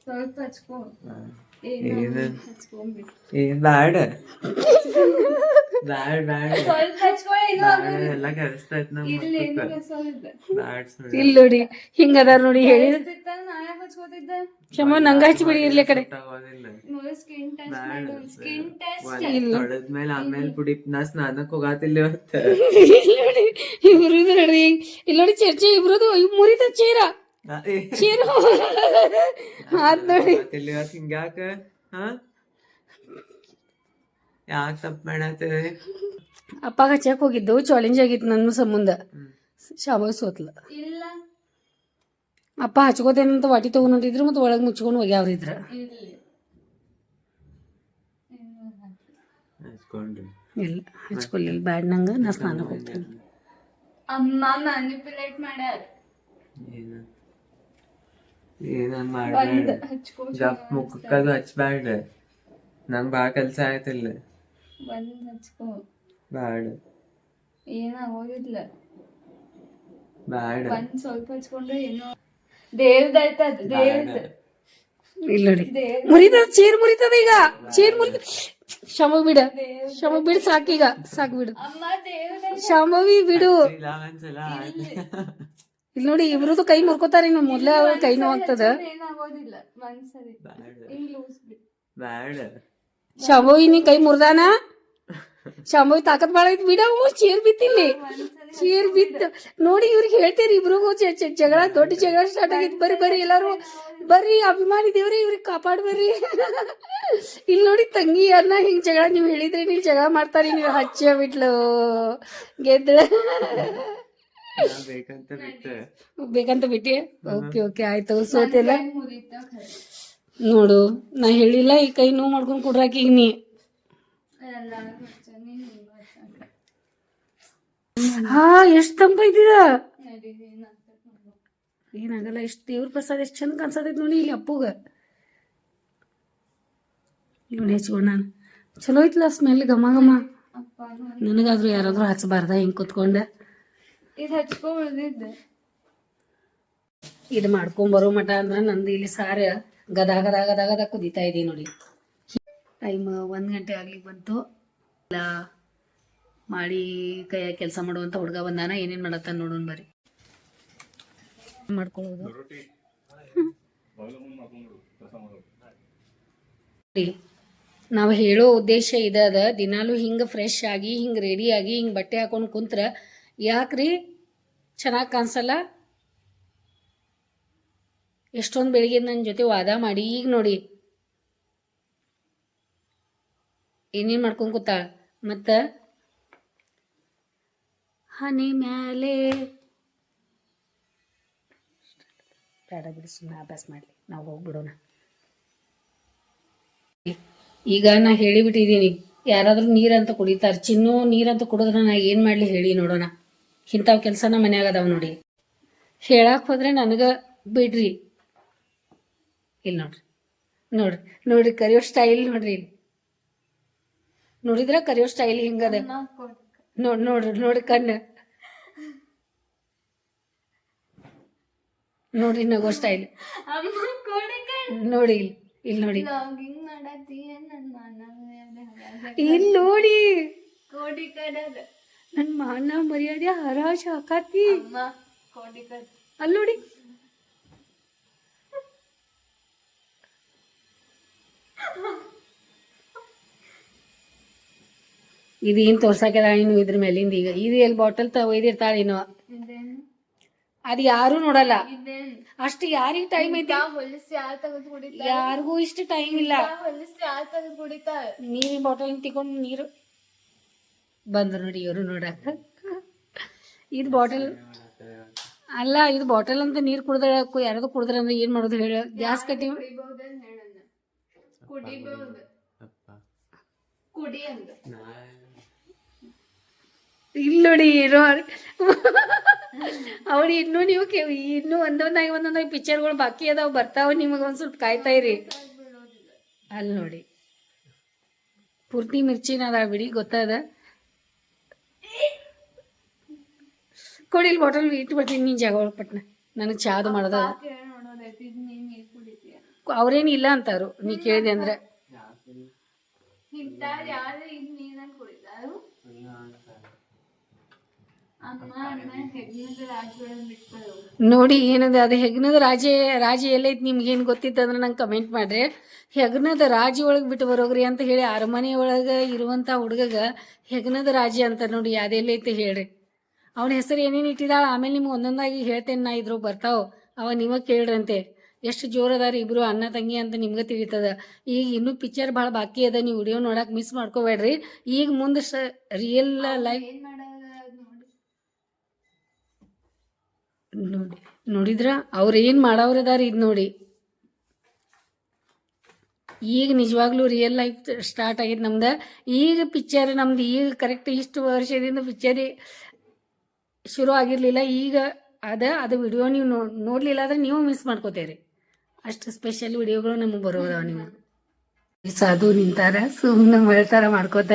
ಸ್ವಲ್ಪ ಹಚ್ಕೋ ಬ್ಯಾಡ ಸ್ವಲ್ಪ ಹಚ್ಕೋ ಎಲ್ಲ ಕೆಲ್ಸತೈತ್ ನಮ್ ಇಲ್ಲ ನೋಡಿ ಹಿಂಗದಾರ ನೋಡಿ ಹೇಳಿ ನಾಳೆ ಹಚ್ಕೋತಿದ್ದ ಕ್ಷಮ ನಂಗ ಹಚ್ಚಿಬಿಡಿ ಇರ್ಲಿ ಕಡೆ ಸ್ಕಿನ್ ಟೆಸ್ಟ್ ಮಾಡು ಸ್ಕಿನ್ ಟೆಸ್ಟ್ ತೊಳೆದ್ಮೇಲೆ ಆಮೇಲೆ ಪುಡಿ ನಾ ಸ್ನಾನಕ್ ಹೋಗಾತಿಲ್ಲ ಇವತ್ತ ನೋಡಿ ಇಬ್ರು ನೋಡಿ ಇಲ್ಲಿ ನೋಡಿ ಚರ್ಚೆ ಇಬ್ರದು ಮುರಿದ ಚೀರ ಚೀರ ಆದ್ ನೋಡಿ ಇವತ್ತು ಹಿಂಗ್ಯಾಕ ಯಾಕ ತಪ್ಪ ಮಾಡತ್ತೇವೆ ಅಪ್ಪಾಗ ಹಚ್ಚಕ್ ಹೋಗಿದ್ದು ಚಾಲೆಂಜ್ ಆಗಿತ್ತು ನನ್ನ ಸಂಬಂಧ ಶಾಬಾಗ್ ಸೋತ್ಲ ಇಲ್ಲ ಅಪ್ಪ ಹಚ್ಕೋತೇನಂತ ವಾಟಿ ತಗೊಂಡಿದ್ರು ಮತ್ತೆ ಒಳಗೆ ಮುಚ್ಕೊಂಡು ಹೋಗ್ಯಾವ್ರಿದ್ರ ಇಲ್ಲಿ ಹಚ್ಕೊಂಡ್ರಿ ಇಲ್ಲ ಹಚ್ಕೊಲಿಲ್ಲ ಬ್ಯಾಡ್ ನಂಗ ನಾ ಸ್ನಾನಕ್ಕೆ ಹೋಗ್ತೇನೆ ಅಮ್ಮ ಮ್ಯಾನಿಪ್ಯುಲೇಟ್ ಮಾಡ್ಯಾರ ಏನನ್ ಮಾಡ್ಬೇಡ ಹಚ್ಕೋ ಜಪ್ ಮುಖಕ್ಕದು ಹಚ್ಬ್ಯಾಡ ನಂಗ್ ಬಾಳ ಕೆಲ್ಸ ಆಯ್ತಿಲ್ಲ ಬಂದ್ ಹಚ್ಕೋ ಬ್ಯಾಡ ಏನಾಗೋದಿಲ್ಲ ಬ್ಯಾಡ ಒಂದ್ ಸ್ವಲ್ಪ ಹಚ್ಕೊಂಡ್ರೆ ಏನೋ ದೇವ್ದಾಯ್ತ ಅದು ದೇವ್ದ ಇಲ್ಲ ನೋಡಿ ಮುರಿತದ ಚೀರ್ ಮುರಿತದ ಈಗ ಚೀರ್ ಮುರಿತ ಶಮಗ್ ಬಿಡು ಸಾಕೀಗ ಸಾಕು ಬಿಡು ಅಮ್ಮ ದೇವ್ದ ಶಾಂಭವಿ ಬಿಡು ಇಲ್ಲ ಒಂದ್ಸಲ ಇಲ್ಲಿ ನೋಡಿ ಇಬ್ರದು ಕೈ ಮುರ್ಕೋತಾರ ಇನ್ನು ಮೊದ್ಲ ಕೈ ನೋವಾಗ್ತದ ಏನಾಗೋದಿಲ್ಲ ಒಂದ್ಸರಿ ಹಿಂಗ್ ಲೂಸ್ ಬಿಡ್ ಬ್ಯಾಡ ಶಾಂಭವಿ ನೀ ಕೈ ಮುರ್ದಾನ ಶಾಂಭವಿ ತಾಕತ್ ಬಾಳ ಐತಿ ಬಿಡ ಚೀರ್ ಬಿತ್ತಿಲ್ಲಿ ಚೀರ್ ಬಿತ್ತು ನೋಡಿ ಇವ್ರಿಗೆ ಹೇಳ್ತೀರಿ ಇಬ್ರಿಗೂ ಜಗಳ ದೊಡ್ಡ ಜಗಳ ಸ್ಟಾರ್ಟ್ ಆಗೈತಿ ಬರ್ರಿ ಎಲ್ಲಾರು ಬರ್ರಿ ಅಭಿಮಾನಿ ದೇವ್ರಿ ಇವ್ರಿಗೆ ಕಾಪಾಡ್ ಬರ್ರಿ ಇಲ್ಲಿ ನೋಡಿ ತಂಗಿ ಅನ್ನ ಹಿಂಗ್ ಜಗಳ ನೀವ್ ಹೇಳಿದ್ರಿ ನೀವ್ ಜಗಳ ಮಾಡ್ತಾರಿ ನೀವು ಹಚ್ಚ ಬಿಟ್ಲು ಗೆದ್ದ ಬೇಕಂತ ಬಿಟ್ಟಿ ಓಕೆ ಆಯ್ತು ಸೋತಿಲ್ಲ ಮುರಿತ ಖರೆ ನೋಡು ನಾ ಹೇಳಿಲ್ಲ ಈ ಕೈ ನೋವು ಮಾಡ್ಕೊಂಡ್ ಕೊಡ್ರಾಕಿ ಈಗ ನೀ ಎಲ್ಲ ಹಚ್ಚನಿ ಹಿಂಗ ಹಚ್ಚಂಗ ಹಾ ಎಷ್ಟ್ ತಂಪೈತಿದ ನಡಿ ಏನಾಗ್ತೈತ್ ನೋಡು ಏನಾಗಲ್ಲ ಎಷ್ಟು ದೇವ್ರ ಪ್ರಸಾದ ಎಷ್ಟು ಚಂದ ಕಾಣಿಸತೈತಿ ನೋಡಿ ಇಲ್ಲಿ ಅಪ್ಪುಗ ನೋಡಿ ಹಚ್ಕೊಂಡ್ ನಾನು ಚಲೋ ಐತ್ಲ ಸ್ಮೆಲ್ ಘಮ ಘಮ ಅಪ್ಪ ನನಗಾದ್ರೂ ಯಾರಾದ್ರೂ ಹಚ್ಚಬಾರ್ದ ಹಿಂಗ್ ಕುತ್ಕೊಂಡ ಇದು ಹಚ್ಕೊ ಉಳ್ದಿದ್ದ ಇದು ಮಾಡ್ಕೊಂಬರೋ ಮಟ ಅಂದ್ರ ನಂದು ಇಲ್ಲಿ ಸಾರ ಗದ ಕುದಿತಾ ಇದೆ ನೋಡಿ ಟೈಮ್ 1 ಗಂಟೆ ಆಗ್ಲಿಕ್ಕೆ ಬಂತು ಎಲ್ಲ ಮಾಡಿ ಕೈಯಾಗ ಕೆಲಸ ಮಾಡುವಂತ ಹುಡುಗ ಬಂದಾನ ಏನೇನ್ ಮಾಡತ್ತ ನೋಡೋಣ ಬರ್ರಿ ಮಾಡ್ಕೊಳ್ಳೋದು ನಾವು ಹೇಳೋ ಉದ್ದೇಶ ಇದ ದಿನಾಲು ಹಿಂಗ ಫ್ರೆಶ್ ಆಗಿ ಹಿಂಗ ರೆಡಿ ಆಗಿ ಹಿಂಗ ಬಟ್ಟೆ ಹಾಕೊಂಡು ಕುಂತ್ರ ಯಾಕ್ರಿ ಚೆನ್ನಾಗಿ ಕಾಣಿಸಲ್ಲ ಎಷ್ಟೊಂದು ಬೆಳಿಗ್ಗೆ ನನ್ನ ಜೊತೆ ವಾದ ಮಾಡಿ ಈಗ ನೋಡಿ ಏನೇನು ಮಾಡ್ಕೊಂಡು ಕೂತಾಳ ಮತ್ತು ಹನಿ ಮ್ಯಾಲೆ ಬೇಡ ಬಿಡಿ, ಸುಮ್ಮನೆ ಅಭ್ಯಾಸ ಮಾಡಲಿ, ನಾವು ಹೋಗ್ಬಿಡೋಣ. ಈಗ ನಾ ಹೇಳಿಬಿಟ್ಟಿದ್ದೀನಿ, ಯಾರಾದರೂ ನೀರಂತ ಕುಡಿತಾರೆ, ಚಿನ್ನು ನೀರಂತ ಕುಡಿದ್ರೆ ನಾ ಏನು ಮಾಡಲಿ ಹೇಳಿ ನೋಡೋಣ. ಇಂಥವು ಕೆಲಸನ ಮನ್ಯಾಗ ಅದಾವ ನೋಡಿ. ಹೇಳಕ್ಕೆ ಹೋದ್ರೆ ನನಗೆ ಬಿಡ್ರಿ. ಇಲ್ಲಿ ನೋಡ್ರಿ, ನೋಡ್ರಿ ನೋಡ್ರಿ ಕರಿಯೋ ಸ್ಟೈಲ್ ನೋಡ್ರಿ. ಇಲ್ಲಿ ನೋಡಿದ್ರೆ ಕರಿಯೋ ಸ್ಟೈಲ್ ಹಿಂಗದ. ನೋಡ್ರಿ ನೋಡಿ ಕಣ್ಣು ನೋಡ್ರಿ, ನಗೋ ಸ್ಟೈಲ್ ಅಮ್ಮ ಕೊಡಿ ನೋಡಿ. ಇಲ್ಲಿ ನೋಡಿ, ಲಾಗಿಂಗ್ ಮಾಡತ್ತಿ ನನ್ನ ಮಾನ ಇಲ್ಲಿ ನೋಡಿ, ಕೋಡಿ ಕಡದ ನನ್ನ ಮಾನ ಮರ್ಯಾದೆ ಹರಾಜ್ ಹಾಕತಿ. ಅಮ್ಮ ಕೋಡಿ ಕಡ್ ಅಲ್ಲಿ ನೋಡಿ, ಇದೇನು ತೋರ್ಸಾಕ್ಯದ ಇನ್ನು ಇದ್ರ ಮೇಲಿಂದ. ಈಗ ಇದು ಎಲ್ಲಿ ಬಾಟಲ್ ಒಯ್ದಿರ್ತಾಳೆ ಇನ್ನು, ಇದೇನು ಅದು ಯಾರು ನೋಡಲ್ಲ. ಇದೇನು ಅಷ್ಟು ಯಾರಿಗೆ ಟೈಮ್ ಐತಿ? ಹೊಲಸಿ ಯಾರು ತೆಗೆದು ಕುಡಿತಾರ? ಯಾರಿಗೂ ಇಷ್ಟು ಟೈಮ್ ಇಲ್ಲ. ಹೊಲಸಿ ಯಾರು ತೆಗೆದು ಕುಡಿತಾರ? ನೀರಿನ ಬಾಟಲ್ ತಿಕೊಂಡು ನೀರು ಬಂದ್ರು ನೋಡಿ ಇವರು ನೋಡಕ್ಕ. ಇದು ಬಾಟಲ್ ಅಲ್ಲ, ಇದು ಬಾಟಲ್ ಅಂತ ನೀರು ಕುಡ್ದ ಯಾರಾದ್ರು ಕುಡಿದ್ರೆ ಅಂದ್ರೆ ಏನ್ ಮಾಡೋದು ಹೇಳ? ಗ್ಯಾಸ್ ಕಟ್ಟಿ ಕುಡಿಬಹುದನ್ ಹೇಳಣ್ಣ. ಕುಡಿಬಹುದು, ಕುಡಿ ಅಂದ. ಇಲ್ಲಿ ನೋಡಿ ಏನೋ ಅವ್ರು ಇನ್ನೂ ನೀವು ಇನ್ನೂ ಒಂದೊಂದಾಗಿ ಪಿಕ್ಚರ್ಗಳು ಬಾಕಿ ಅದಾವ, ಬರ್ತಾವ. ನಿಮಗೆ ಒಂದು ಸ್ವಲ್ಪ ಕಾಯ್ತಾ ಇರಿ. ಅಲ್ಲಿ ನೋಡಿ, ಪೂರ್ತಿ ಮಿರ್ಚಿನ ಅದಾವ ಬಿಡಿ, ಗೊತ್ತಾದ. ಕೊಡಿ ಇಲ್ಲಿ ಬಾಟಲ್ ಇಟ್ಟು ಬರ್ತೀನಿ, ನೀನು ಜಾಗ ಒಳಗೆ ಪಟ್ನ. ನನಗೆ ಚಾದು ಮಾಡೋದ. ನೋಡೋದೈತಿ, ನೀನ್ ನೀರ್ ಕುಡಿತೀಯ? ಅವ್ರೇನು ಇಲ್ಲ ಅಂತಾರು ನೀ ಕೇಳಿದೆ ಅಂದ್ರೆ. ಇಂತಾರ ಯಾರು ಈಗ ನೀರಲ್ಲಿ ಕುಡಿತಾರು? ಅಮ್ಮ ಅಣ್ಣ ಹೆಗ್ನದ ರಾಜ್ಯಗಳನ್ನು ಬಿಟ್ಟಾರು. ನೋಡಿ ಏನದ ಅದು ಹೆಗ್ನದ ರಾಜ ಎಲ್ಲೈತಿ ನಿಮ್ಗೇನು ಗೊತ್ತಿತ್ತು ಅಂದ್ರೆ ನಂಗೆ ಕಮೆಂಟ್ ಮಾಡ್ರಿ. ಹೆಗ್ನದ ರಾಜಿ ಒಳಗೆ ಬಿಟ್ಟು ಬರೋಗ್ರಿ ಅಂತ ಹೇಳಿ ಅರಮನೆ ಒಳಗೆ ಇರುವಂಥ ಹುಡುಗಗ ಹೆಗ್ನದ ರಾಜಿ ಅಂತ ನೋಡಿ. ಅದೆಲ್ಲೈತಿ ಹೇಳ್ರಿ. ಅವನ ಹೆಸರು ಏನೇನು ಇಟ್ಟಿದಾಳ, ಆಮೇಲೆ ನಿಮ್ಗೆ ಒಂದೊಂದಾಗಿ ಹೇಳ್ತೇನೆ ನಾ. ಇದ್ರು ಬರ್ತಾವ ಅವ, ನೀವ ಕೇಳ್ರಂತೆ. ಎಷ್ಟು ಜೋರದಾರ ಇಬ್ರು ಅಣ್ಣ ತಂಗಿ ಅಂತ ನಿಮ್ಗೆ ತಿಳಿತದ. ಈಗ ಇನ್ನೂ ಪಿಕ್ಚರ್ ಭಾಳ ಬಾಕಿ ಅದ, ನೀವು ವಿಡಿಯೋ ನೋಡಕ್ಕೆ ಮಿಸ್ ಮಾಡ್ಕೋಬೇಡ್ರಿ. ಈಗ ಮುಂದೆ ರಿಯಲ್ ಲೈಫ್ ಏನ್ ಮಾಡೋದ ನೋಡಿ. ನೋಡಿದ್ರ ಅವ್ರು ಏನು ಮಾಡವ್ರದಾರ ಇದು ನೋಡಿ. ಈಗ ನಿಜವಾಗ್ಲೂ ರಿಯಲ್ ಲೈಫ್ ಸ್ಟಾರ್ಟ್ ಆಗೈತೆ ನಮ್ದು. ಈಗ ಪಿಕ್ಚರ್ ನಮ್ದು ಈಗ ಕರೆಕ್ಟ್ ಇಷ್ಟು ವರ್ಷದಿಂದ ಪಿಕ್ಚರ್ ಶುರು ಆಗಿರಲಿಲ್ಲ. ಈಗ ಅದು ವಿಡಿಯೋ ನೀವು ನೋಡಲಿಲ್ಲ ಅಂದ್ರೆ ನೀವು ಮಿಸ್ ಮಾಡ್ಕೋತೀರಿ. ಅಷ್ಟು ಸ್ಪೆಷಲ್ ವಿಡಿಯೋಗಳು ನಮಗೆ ಬರೋದವ. ನೀವು ಸಾಧು ನಿಂತಾರ ಸುಮ್ಮನೆ ಹೇಳ್ತಾರ ಮಾಡ್ಕೋತ.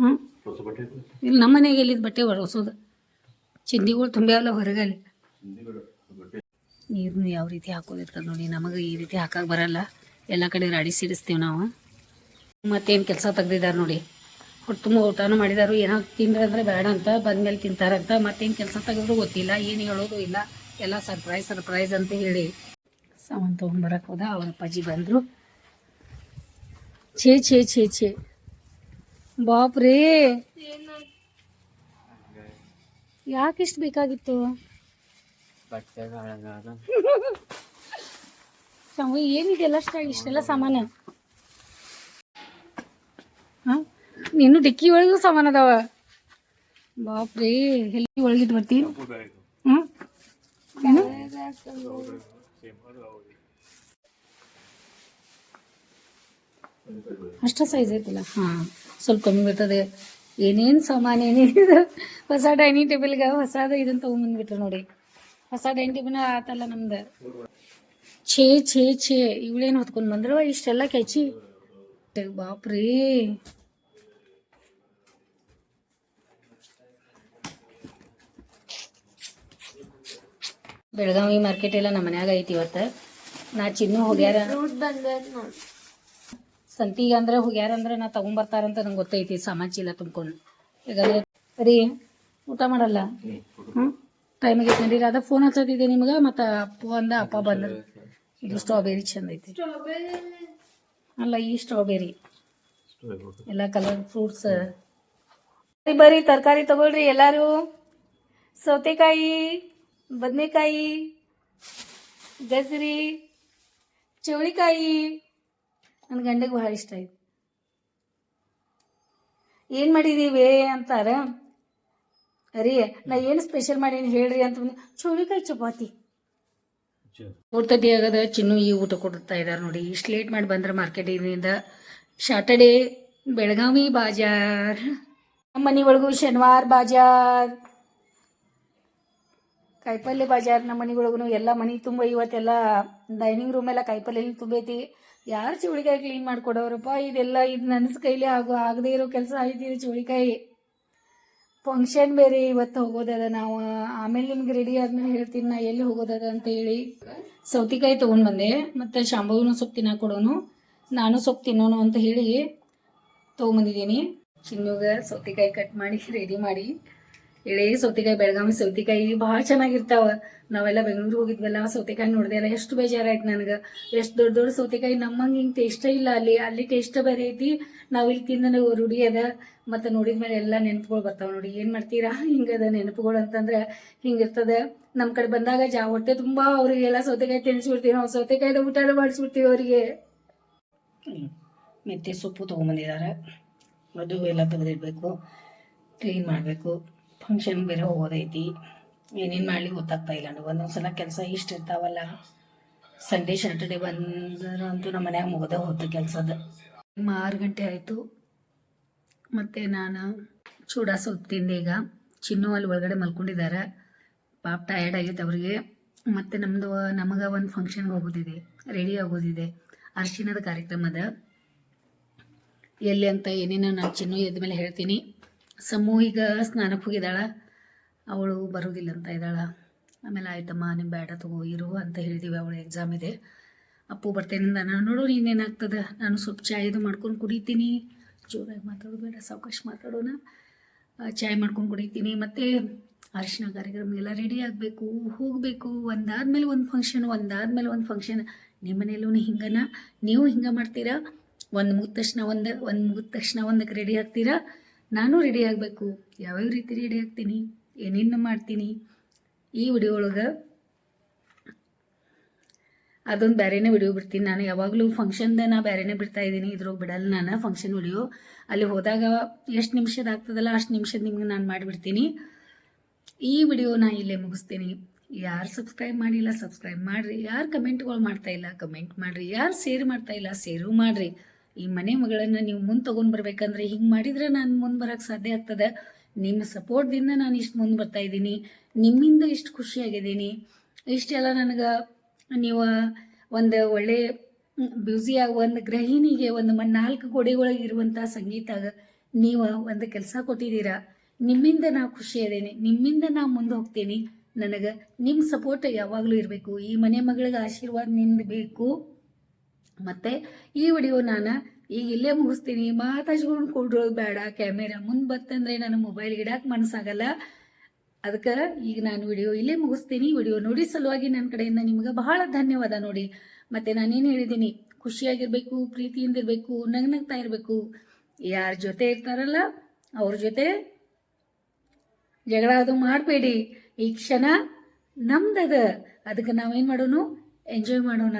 ಹ್ಞೂ, ಇಲ್ಲಿ ನಮ್ಮ ಮನೆಗೆ ಎಲ್ಲಿದ್ದು ಬಟ್ಟೆ ಹೊರಸೋದು, ಚಿಂದಿಗಳು ತುಂಬ್ಯಾವಲ್ಲ ಹೊರಗಲ್ಲಿ. ನೀರನ್ನು ಯಾವ ರೀತಿ ಹಾಕೋದಿರ್ತದೆ ನೋಡಿ. ನಮಗೆ ಈ ರೀತಿ ಹಾಕಕ್ಕೆ ಬರಲ್ಲ, ಎಲ್ಲ ಕಡೆ ರಾಡಿ ಸಿಡಿಸ್ತೀವಿ ನಾವು. ಮತ್ತೇನು ಕೆಲಸ ತೆಗ್ದಿದ್ದಾರೆ ನೋಡಿ. ಹೊಟ್ಟು ತುಂಬ ಊಟನೂ ಮಾಡಿದಾರು. ಏನೋ ತಿಂದ್ರೆ ಅಂದರೆ ಬೇಡ ಅಂತ, ಬಂದ್ಮೇಲೆ ತಿಂತಾರಂತ. ಮತ್ತೇನು ಕೆಲಸ ತೆಗೆದ್ರು ಗೊತ್ತಿಲ್ಲ, ಏನು ಹೇಳೋದು ಇಲ್ಲ. ಎಲ್ಲ ಸರ್ಪ್ರೈಸ್ ಅಂತ ಹೇಳಿ ಸಾಮಾನು ತೊಗೊಂಡ್ಬರಕ್ಕೆ ಹೋದ. ಅವನ ಅಪ್ಪಾಜಿ ಬಂದರು. ಛೇ ಬಾಪ್ರೇ, ಯಾಕಿಷ್ಟು ಬೇಕಾಗಿತ್ತು? ಏನಿದೆಲ್ಲ ಇಷ್ಟೆಲ್ಲ ಸಾಮಾನು? ಹಾಂ, ನೀನು ಡಿಕ್ಕಿ ಒಳಗೂ ಸಾಮಾನು ಅದಾವ. ಬಾಪ್ರೇ, ಎಲ್ಲಿ ಒಳಗಿಟ್ಟು ಬರ್ತೀನಿ? ಹ್ಞೂ, ಏನು ಅಷ್ಟ ಸೈಜ್ ಐತಿಲ್ಲ? ಹಾಂ, ಸ್ವಲ್ಪ ಕಮ್ಮಿ ಬರ್ತದೆ. ಏನೇನು ಸಾಮಾನು ಏನೇನಿದೆ. ಹೊಸ ಡೈನಿಂಗ್ ಟೇಬಲ್ಗೆ ಹೊಸದ ಇದನ್ನು ತೊಗೊಂಬಂದ್ಬಿಟ್ರು ನೋಡಿ. ಹೊಸ ಡೈನಿಂಗ್ ಟೇಬಲ್ ಆತಲ್ಲ ನಮ್ದು. ಛೇ ಇವಳೇನು ಹೊತ್ಕೊಂಡು ಬಂದ್ರು ಇಷ್ಟೆಲ್ಲ ಕೆಚಿ? ಬಾಪ್ರೇ, ಬೆಳಗಾವಿ ಮಾರ್ಕೆಟ್ ಎಲ್ಲ ನಮ್ಮ ಮನ್ಯಾಗ ಐತಿ ಇವತ್ತು. ನಾ ಚಿನ್ನು ಹೋಗ್ಯಾರ ಸಂತಿಗೆ ಅಂದ್ರೆ ಹೋಗ್ಯಾರಂದ್ರೆ ನಾ ತೊಗೊಂಬರ್ತಾರಂತ ನಂಗೆ ಗೊತ್ತೈತಿ. ಸಾಮಾನು ಚೀಲ ತುಂಬ್ಕೊಂಡು. ಯಾಕಂದ್ರೆ ರೀ ಊಟ ಮಾಡಲ್ಲ. ಟೈಮಿಗೆ ನಡೀರಿ. ಅದ ಫೋನ್ ಹಚ್ಚತ್ತಿದ್ದೆ ನಿಮ್ಗೆ, ಮತ್ತು ಅಪ್ಪ ಬಂದರು. ಇದು ಸ್ಟ್ರಾಬೆರಿ ಚಂದ ಐತಿ ಅಲ್ಲ? ಈ ಸ್ಟ್ರಾಬೆರಿ ಎಲ್ಲ ಕಲರ್ ಫ್ರೂಟ್ಸ್. ಬರ್ರಿ ತರಕಾರಿ ತಗೊಳ್ರಿ ಎಲ್ಲರೂ. ಸೌತೆಕಾಯಿ, ಬದನೆಕಾಯಿ, ಗಜರಿ, ಚೌಳಿಕಾಯಿ. ನನ್ನ ಗಂಡಗೆ ಭಾಳ ಇಷ್ಟ ಐತಿ. ಏನು ಮಾಡಿದ್ದೀವಿ ಅಂತಾರ ರೀ ನಾ ಏನು ಸ್ಪೆಷಲ್ ಮಾಡೀನಿ ಹೇಳ್ರಿ ಅಂತ ಚೋಳಿಕಾಯಿ ಚಪಾತಿ 4:30 ಆಗದ. ಚಿನ್ನು ಈ ಊಟ ಕೊಡ್ತಾ ಇದ್ದಾರೆ ನೋಡಿ. ಇಷ್ಟು ಲೇಟ್ ಮಾಡಿ ಬಂದ್ರೆ ಮಾರ್ಕೆಟಿನಿಂದ. ಸ್ಯಾಟರ್ಡೇ ಬೆಳಗಾವಿ ಬಾಜಾರ್, ನಮ್ಮ ಮನೆ ಒಳಗೂ ಶನಿವಾರ ಬಾಜಾರ್, ಕಾಯಿಪಲ್ಯ ಬಾಜಾರ್. ನಮ್ಮ ಮನೆ ಒಳಗೂ ಎಲ್ಲ ಮನೆ ತುಂಬ ಇವತ್ತೆಲ್ಲ ಡೈನಿಂಗ್ ರೂಮ್ ಎಲ್ಲ ಕಾಯಿಪಲ್ಯ ತುಂಬೈತಿ. ಯಾರು ಚೋಳಿಕಾಯಿ ಕ್ಲೀನ್ ಮಾಡಿಕೊಡೋರಪ್ಪ? ಇದೆಲ್ಲ ಇದು ನನ್ನ ಕೈಲಿ ಆಗದೇ ಇರೋ ಕೆಲಸ ಆಯ್ತಿದೆ. ಚೋಳಿಕಾಯಿ ಫಂಕ್ಷನ್ ಬೇರೆ ಇವತ್ತು ಹೋಗೋದದ. ನಾವು ಆಮೇಲೆ ನಿಮ್ಗೆ ರೆಡಿ ಆದ್ಮೇಲೆ ಹೇಳ್ತೀನಿ ನಾ ಎಲ್ಲಿ ಹೋಗೋದದ ಅಂತ ಹೇಳಿ. ಸೌತೆಕಾಯಿ ತೊಗೊಂಡು ಬಂದೆ, ಮತ್ತು ಶಾಂಭವಿನೂ ಸೊಪ್ಪು ತಿನ್ನಕ್ಕೆ ಕೊಡೋನು, ನಾನು ಸೊಪ್ಪು ತಿನ್ನೋನು ಅಂತ ಹೇಳಿ ತೊಗೊಂಬಂದಿದ್ದೀನಿ. ಚಿನ್ನುಗೆ ಸೌತೆಕಾಯಿ ಕಟ್ ಮಾಡಿ ರೆಡಿ ಮಾಡಿ. ಎಳೆ ಸೌತೆಕಾಯಿ, ಬೆಳಗಾವಿ ಸೌತೆಕಾಯಿ ಭಾಳ ಚೆನ್ನಾಗಿರ್ತಾವ. ನಾವೆಲ್ಲ ಬೆಂಗಳೂರಿಗೆ ಹೋಗಿದ್ವಲ್ಲ, ಸೌತೆಕಾಯಿ ನೋಡಿದೆ ಅಲ್ಲ, ಎಷ್ಟು ಬೇಜಾರಾಯ್ತು ನನಗೆ. ಎಷ್ಟು ದೊಡ್ಡ ದೊಡ್ಡ ಸೌತೆಕಾಯಿ ನಮ್ಮಂಗೆ ಹಿಂಗೆ ಟೇಸ್ಟೇ ಇಲ್ಲ. ಅಲ್ಲಿ ಟೇಸ್ಟ್ ಬೇರೆ ಐತಿ, ನಾವು ಇಲ್ಲಿ ತಿಂದ ರೂಢಿ ಅದ. ಮತ್ತು ನೋಡಿದ್ಮೇಲೆ ಎಲ್ಲ ನೆನಪುಗಳು ಬರ್ತಾವೆ ನೋಡಿ. ಏನು ಮಾಡ್ತೀರಾ, ಹಿಂಗದ ನೆನಪುಗಳು ಅಂತಂದ್ರೆ ಹಿಂಗಿರ್ತದೆ. ನಮ್ಮ ಕಡೆ ಬಂದಾಗ ಹೊಟ್ಟೆ ತುಂಬ ಅವರಿಗೆಲ್ಲ ಸೌತೆಕಾಯಿ ತಿನ್ನಿಸ್ಬಿಡ್ತೀವಿ. ನಾವು ಸೌತೆಕಾಯ್ದ ಊಟ ಮಾಡಿಸ್ಬಿಡ್ತೀವಿ ಅವರಿಗೆ. ಮೆಂತ್ಯ ಸೊಪ್ಪು ತೊಗೊಂಬಂದಿದ್ದಾರೆ, ಅದು ಎಲ್ಲ ತೆಗೆದಿಡಬೇಕು, ಕ್ಲೀನ್ ಮಾಡಬೇಕು. ಫಂಕ್ಷನ್ ಬೇರೆ ಹೋಗೋದೈತಿ, ಏನೇನು ಮಾಡಲಿ ಗೊತ್ತಾಗ್ತಾ ಇಲ್ಲ. ಒಂದೊಂದ್ಸಲ ಕೆಲಸ ಇಷ್ಟು ಇರ್ತಾವಲ್ಲ. ಸಂಡೇ ಸ್ಯಾಟರ್ಡೇ ಬಂದ್ರಂತೂ ನಮ್ಮ ಮನ್ಯಾಗ ಮುಗೋದ ಹೋದ ಕೆಲಸದ. 6 ಗಂಟೆ ಆಯಿತು. ಮತ್ತು ನಾನು ಚೂಡ ಸ್ವಲ್ಪ ತಿಂದೆ. ಈಗ ಚಿನ್ನು ಅಲ್ಲಿ ಒಳಗಡೆ ಮಲ್ಕೊಂಡಿದ್ದಾರೆ, ಪಾಪ ಟಯರ್ಡ್ ಆಗೈತೆ ಅವ್ರಿಗೆ. ಮತ್ತು ನಮಗೆ ಒಂದು ಫಂಕ್ಷನ್ಗೆ ಹೋಗೋದಿದೆ, ರೆಡಿ ಆಗೋದಿದೆ, ಅರಿಶಿಣದ ಕಾರ್ಯಕ್ರಮದ. ಎಲ್ಲಿ ಅಂತ ಏನೇನೋ ನಾನು ಚಿನ್ನು ಎದ್ದ ಮೇಲೆ ಹೇಳ್ತೀನಿ. ಸಮೂ ಈಗ ಸ್ನಾನಕ್ಕೆ ಹೋಗಿದ್ದಾಳ, ಅವಳು ಬರೋದಿಲ್ಲ ಅಂತ ಇದ್ದಾಳ. ಆಮೇಲೆ ಆಯ್ತಮ್ಮ ನಿಮ್ಮ ಬೇಡ ತಗೋ ಇರು ಅಂತ ಹೇಳಿದ್ದೀವಿ, ಅವಳು ಎಕ್ಸಾಮ್ ಇದೆ. ಅಪ್ಪು ಬರ್ತೇನೆ ನಾನು ನೋಡು ಇನ್ನೇನಾಗ್ತದೆ. ನಾನು ಸ್ವಲ್ಪ ಚಾಯ್ ಇದು ಮಾಡ್ಕೊಂಡು ಕುಡಿತೀನಿ. ಜೋರಾಗಿ ಮಾತಾಡೋದು ಬೇಡ, ಸಾವಕಾಶ ಮಾತಾಡೋಣ. ಚಾಯ್ ಮಾಡ್ಕೊಂಡು ಕುಡಿತೀನಿ. ಮತ್ತು ಅರಿಶಿನ ಕಾರ್ಯಕ್ರಮಗೆಲ್ಲ ರೆಡಿ ಆಗಬೇಕು, ಹೋಗಬೇಕು. ಒಂದಾದ್ಮೇಲೆ ಒಂದು ಫಂಕ್ಷನ್. ನಿಮ್ಮ ಮನೇಲೂ ಹಿಂಗನ? ನೀವು ಹಿಂಗೆ ಮಾಡ್ತೀರಾ? ಒಂದು ಮುಗಿದ ತಕ್ಷಣ ಒಂದಕ್ಕೆ ರೆಡಿ ಆಗ್ತೀರಾ? ನಾನು ರೆಡಿ ಆಗಬೇಕು. ಯಾವ್ಯಾವ ರೀತಿ ರೆಡಿ ಆಗ್ತೀನಿ, ಏನೇನು ಮಾಡ್ತೀನಿ ಈ ವಿಡಿಯೋ ಒಳಗೆ ಅದೊಂದು ಬೇರೆನೇ ವಿಡಿಯೋ ಬಿಡ್ತೀನಿ. ನಾನು ಯಾವಾಗಲೂ ಫಂಕ್ಷನ್ದ ನಾ ಬೇರೆನೇ ಬಿಡ್ತಾ ಇದ್ದೀನಿ, ಇದ್ರೊಳಗೆ ಬಿಡಲ್ಲ ನಾನು ಫಂಕ್ಷನ್ ವಿಡಿಯೋ. ಅಲ್ಲಿ ಹೋದಾಗ ಎಷ್ಟು ನಿಮಿಷದ ಆಗ್ತದಲ್ಲ ಅಷ್ಟು ನಿಮಿಷದ ನಿಮ್ಗೆ ನಾನು ಮಾಡಿಬಿಡ್ತೀನಿ. ಈ ವಿಡಿಯೋನ ಇಲ್ಲೇ ಮುಗಿಸ್ತೀನಿ. ಯಾರು ಸಬ್ಸ್ಕ್ರೈಬ್ ಮಾಡಿಲ್ಲ ಸಬ್ಸ್ಕ್ರೈಬ್ ಮಾಡಿರಿ, ಯಾರು ಕಮೆಂಟ್ಗಳು ಮಾಡ್ತಾಯಿಲ್ಲ ಕಮೆಂಟ್ ಮಾಡಿರಿ, ಯಾರು ಶೇರ್ ಮಾಡ್ತಾಯಿಲ್ಲ ಶೇರು ಮಾಡಿರಿ. ಈ ಮನೆ ಮಗಳನ್ನು ನೀವು ಮುಂದೆ ತೊಗೊಂಡು ಬರ್ಬೇಕಂದ್ರೆ ಹಿಂಗೆ ಮಾಡಿದರೆ ನಾನು ಮುಂದೆ ಬರೋಕ್ಕೆ ಸಾಧ್ಯ ಆಗ್ತದೆ. ನಿಮ್ಮ ಸಪೋರ್ಟ್ದಿಂದ ನಾನು ಇಷ್ಟು ಮುಂದೆ ಬರ್ತಾಯಿದ್ದೀನಿ, ನಿಮ್ಮಿಂದ ಇಷ್ಟು ಖುಷಿಯಾಗಿದ್ದೀನಿ. ಇಷ್ಟೆಲ್ಲ ನನಗೆ ನೀವು ಒಂದು ಒಳ್ಳೆ ಬ್ಯೂಸಿಯಾಗಿ ಒಂದು ಗೃಹಿಣಿಗೆ ಒಂದು 4 ಗೋಡೆಗಳಿಗೆ ಇರುವಂಥ ಸಂಗೀತಾಗ ನೀವು ಒಂದು ಕೆಲಸ ಕೊಟ್ಟಿದ್ದೀರಾ. ನಿಮ್ಮಿಂದ ನಾವು ಖುಷಿ ಅದೇನೆ, ನಿಮ್ಮಿಂದ ನಾವು ಮುಂದೆ ಹೋಗ್ತೀನಿ. ನನಗೆ ನಿಮ್ಮ ಸಪೋರ್ಟ್ ಯಾವಾಗಲೂ ಇರಬೇಕು. ಈ ಮನೆ ಮಗಳಿಗೆ ಆಶೀರ್ವಾದ ನಿಮ್ದು ಬೇಕು. ಮತ್ತು ಈ ವಿಡಿಯೋ ನಾನು ಈಗ ಇಲ್ಲೇ ಮುಗಿಸ್ತೀನಿ. ಮಾತಾಡ್ಸ್ಕೊಂಡು ಕೊಡೋದು ಬೇಡ, ಕ್ಯಾಮೆರಾ ಮುಂದೆ ಬರ್ತಂದ್ರೆ ನಾನು ಮೊಬೈಲ್ ಇಡಕ್ಕೆ ಮನಸ್ಸಾಗಲ್ಲ. ಅದಕ್ಕೆ ಈಗ ನಾನು ವಿಡಿಯೋ ಇಲ್ಲೇ ಮುಗಿಸ್ತೀನಿ. ವಿಡಿಯೋ ನೋಡಿ ಸಲುವಾಗಿ ನನ್ನ ಕಡೆಯಿಂದ ನಿಮ್ಗೆ ಬಹಳ ಧನ್ಯವಾದ ನೋಡಿ. ಮತ್ತು ನಾನೇನು ಹೇಳಿದ್ದೀನಿ, ಖುಷಿಯಾಗಿರಬೇಕು, ಪ್ರೀತಿಯಿಂದ ಇರಬೇಕು, ನಗ್ನಗ್ತಾ ಇರಬೇಕು. ಯಾರ ಜೊತೆ ಇರ್ತಾರಲ್ಲ ಅವ್ರ ಜೊತೆ ಜಗಳ ಅದು ಮಾಡಬೇಡಿ. ಈ ಕ್ಷಣ ನಮ್ದದ, ಅದಕ್ಕೆ ನಾವೇನು ಮಾಡೋಣ, ಎಂಜಾಯ್ ಮಾಡೋಣ.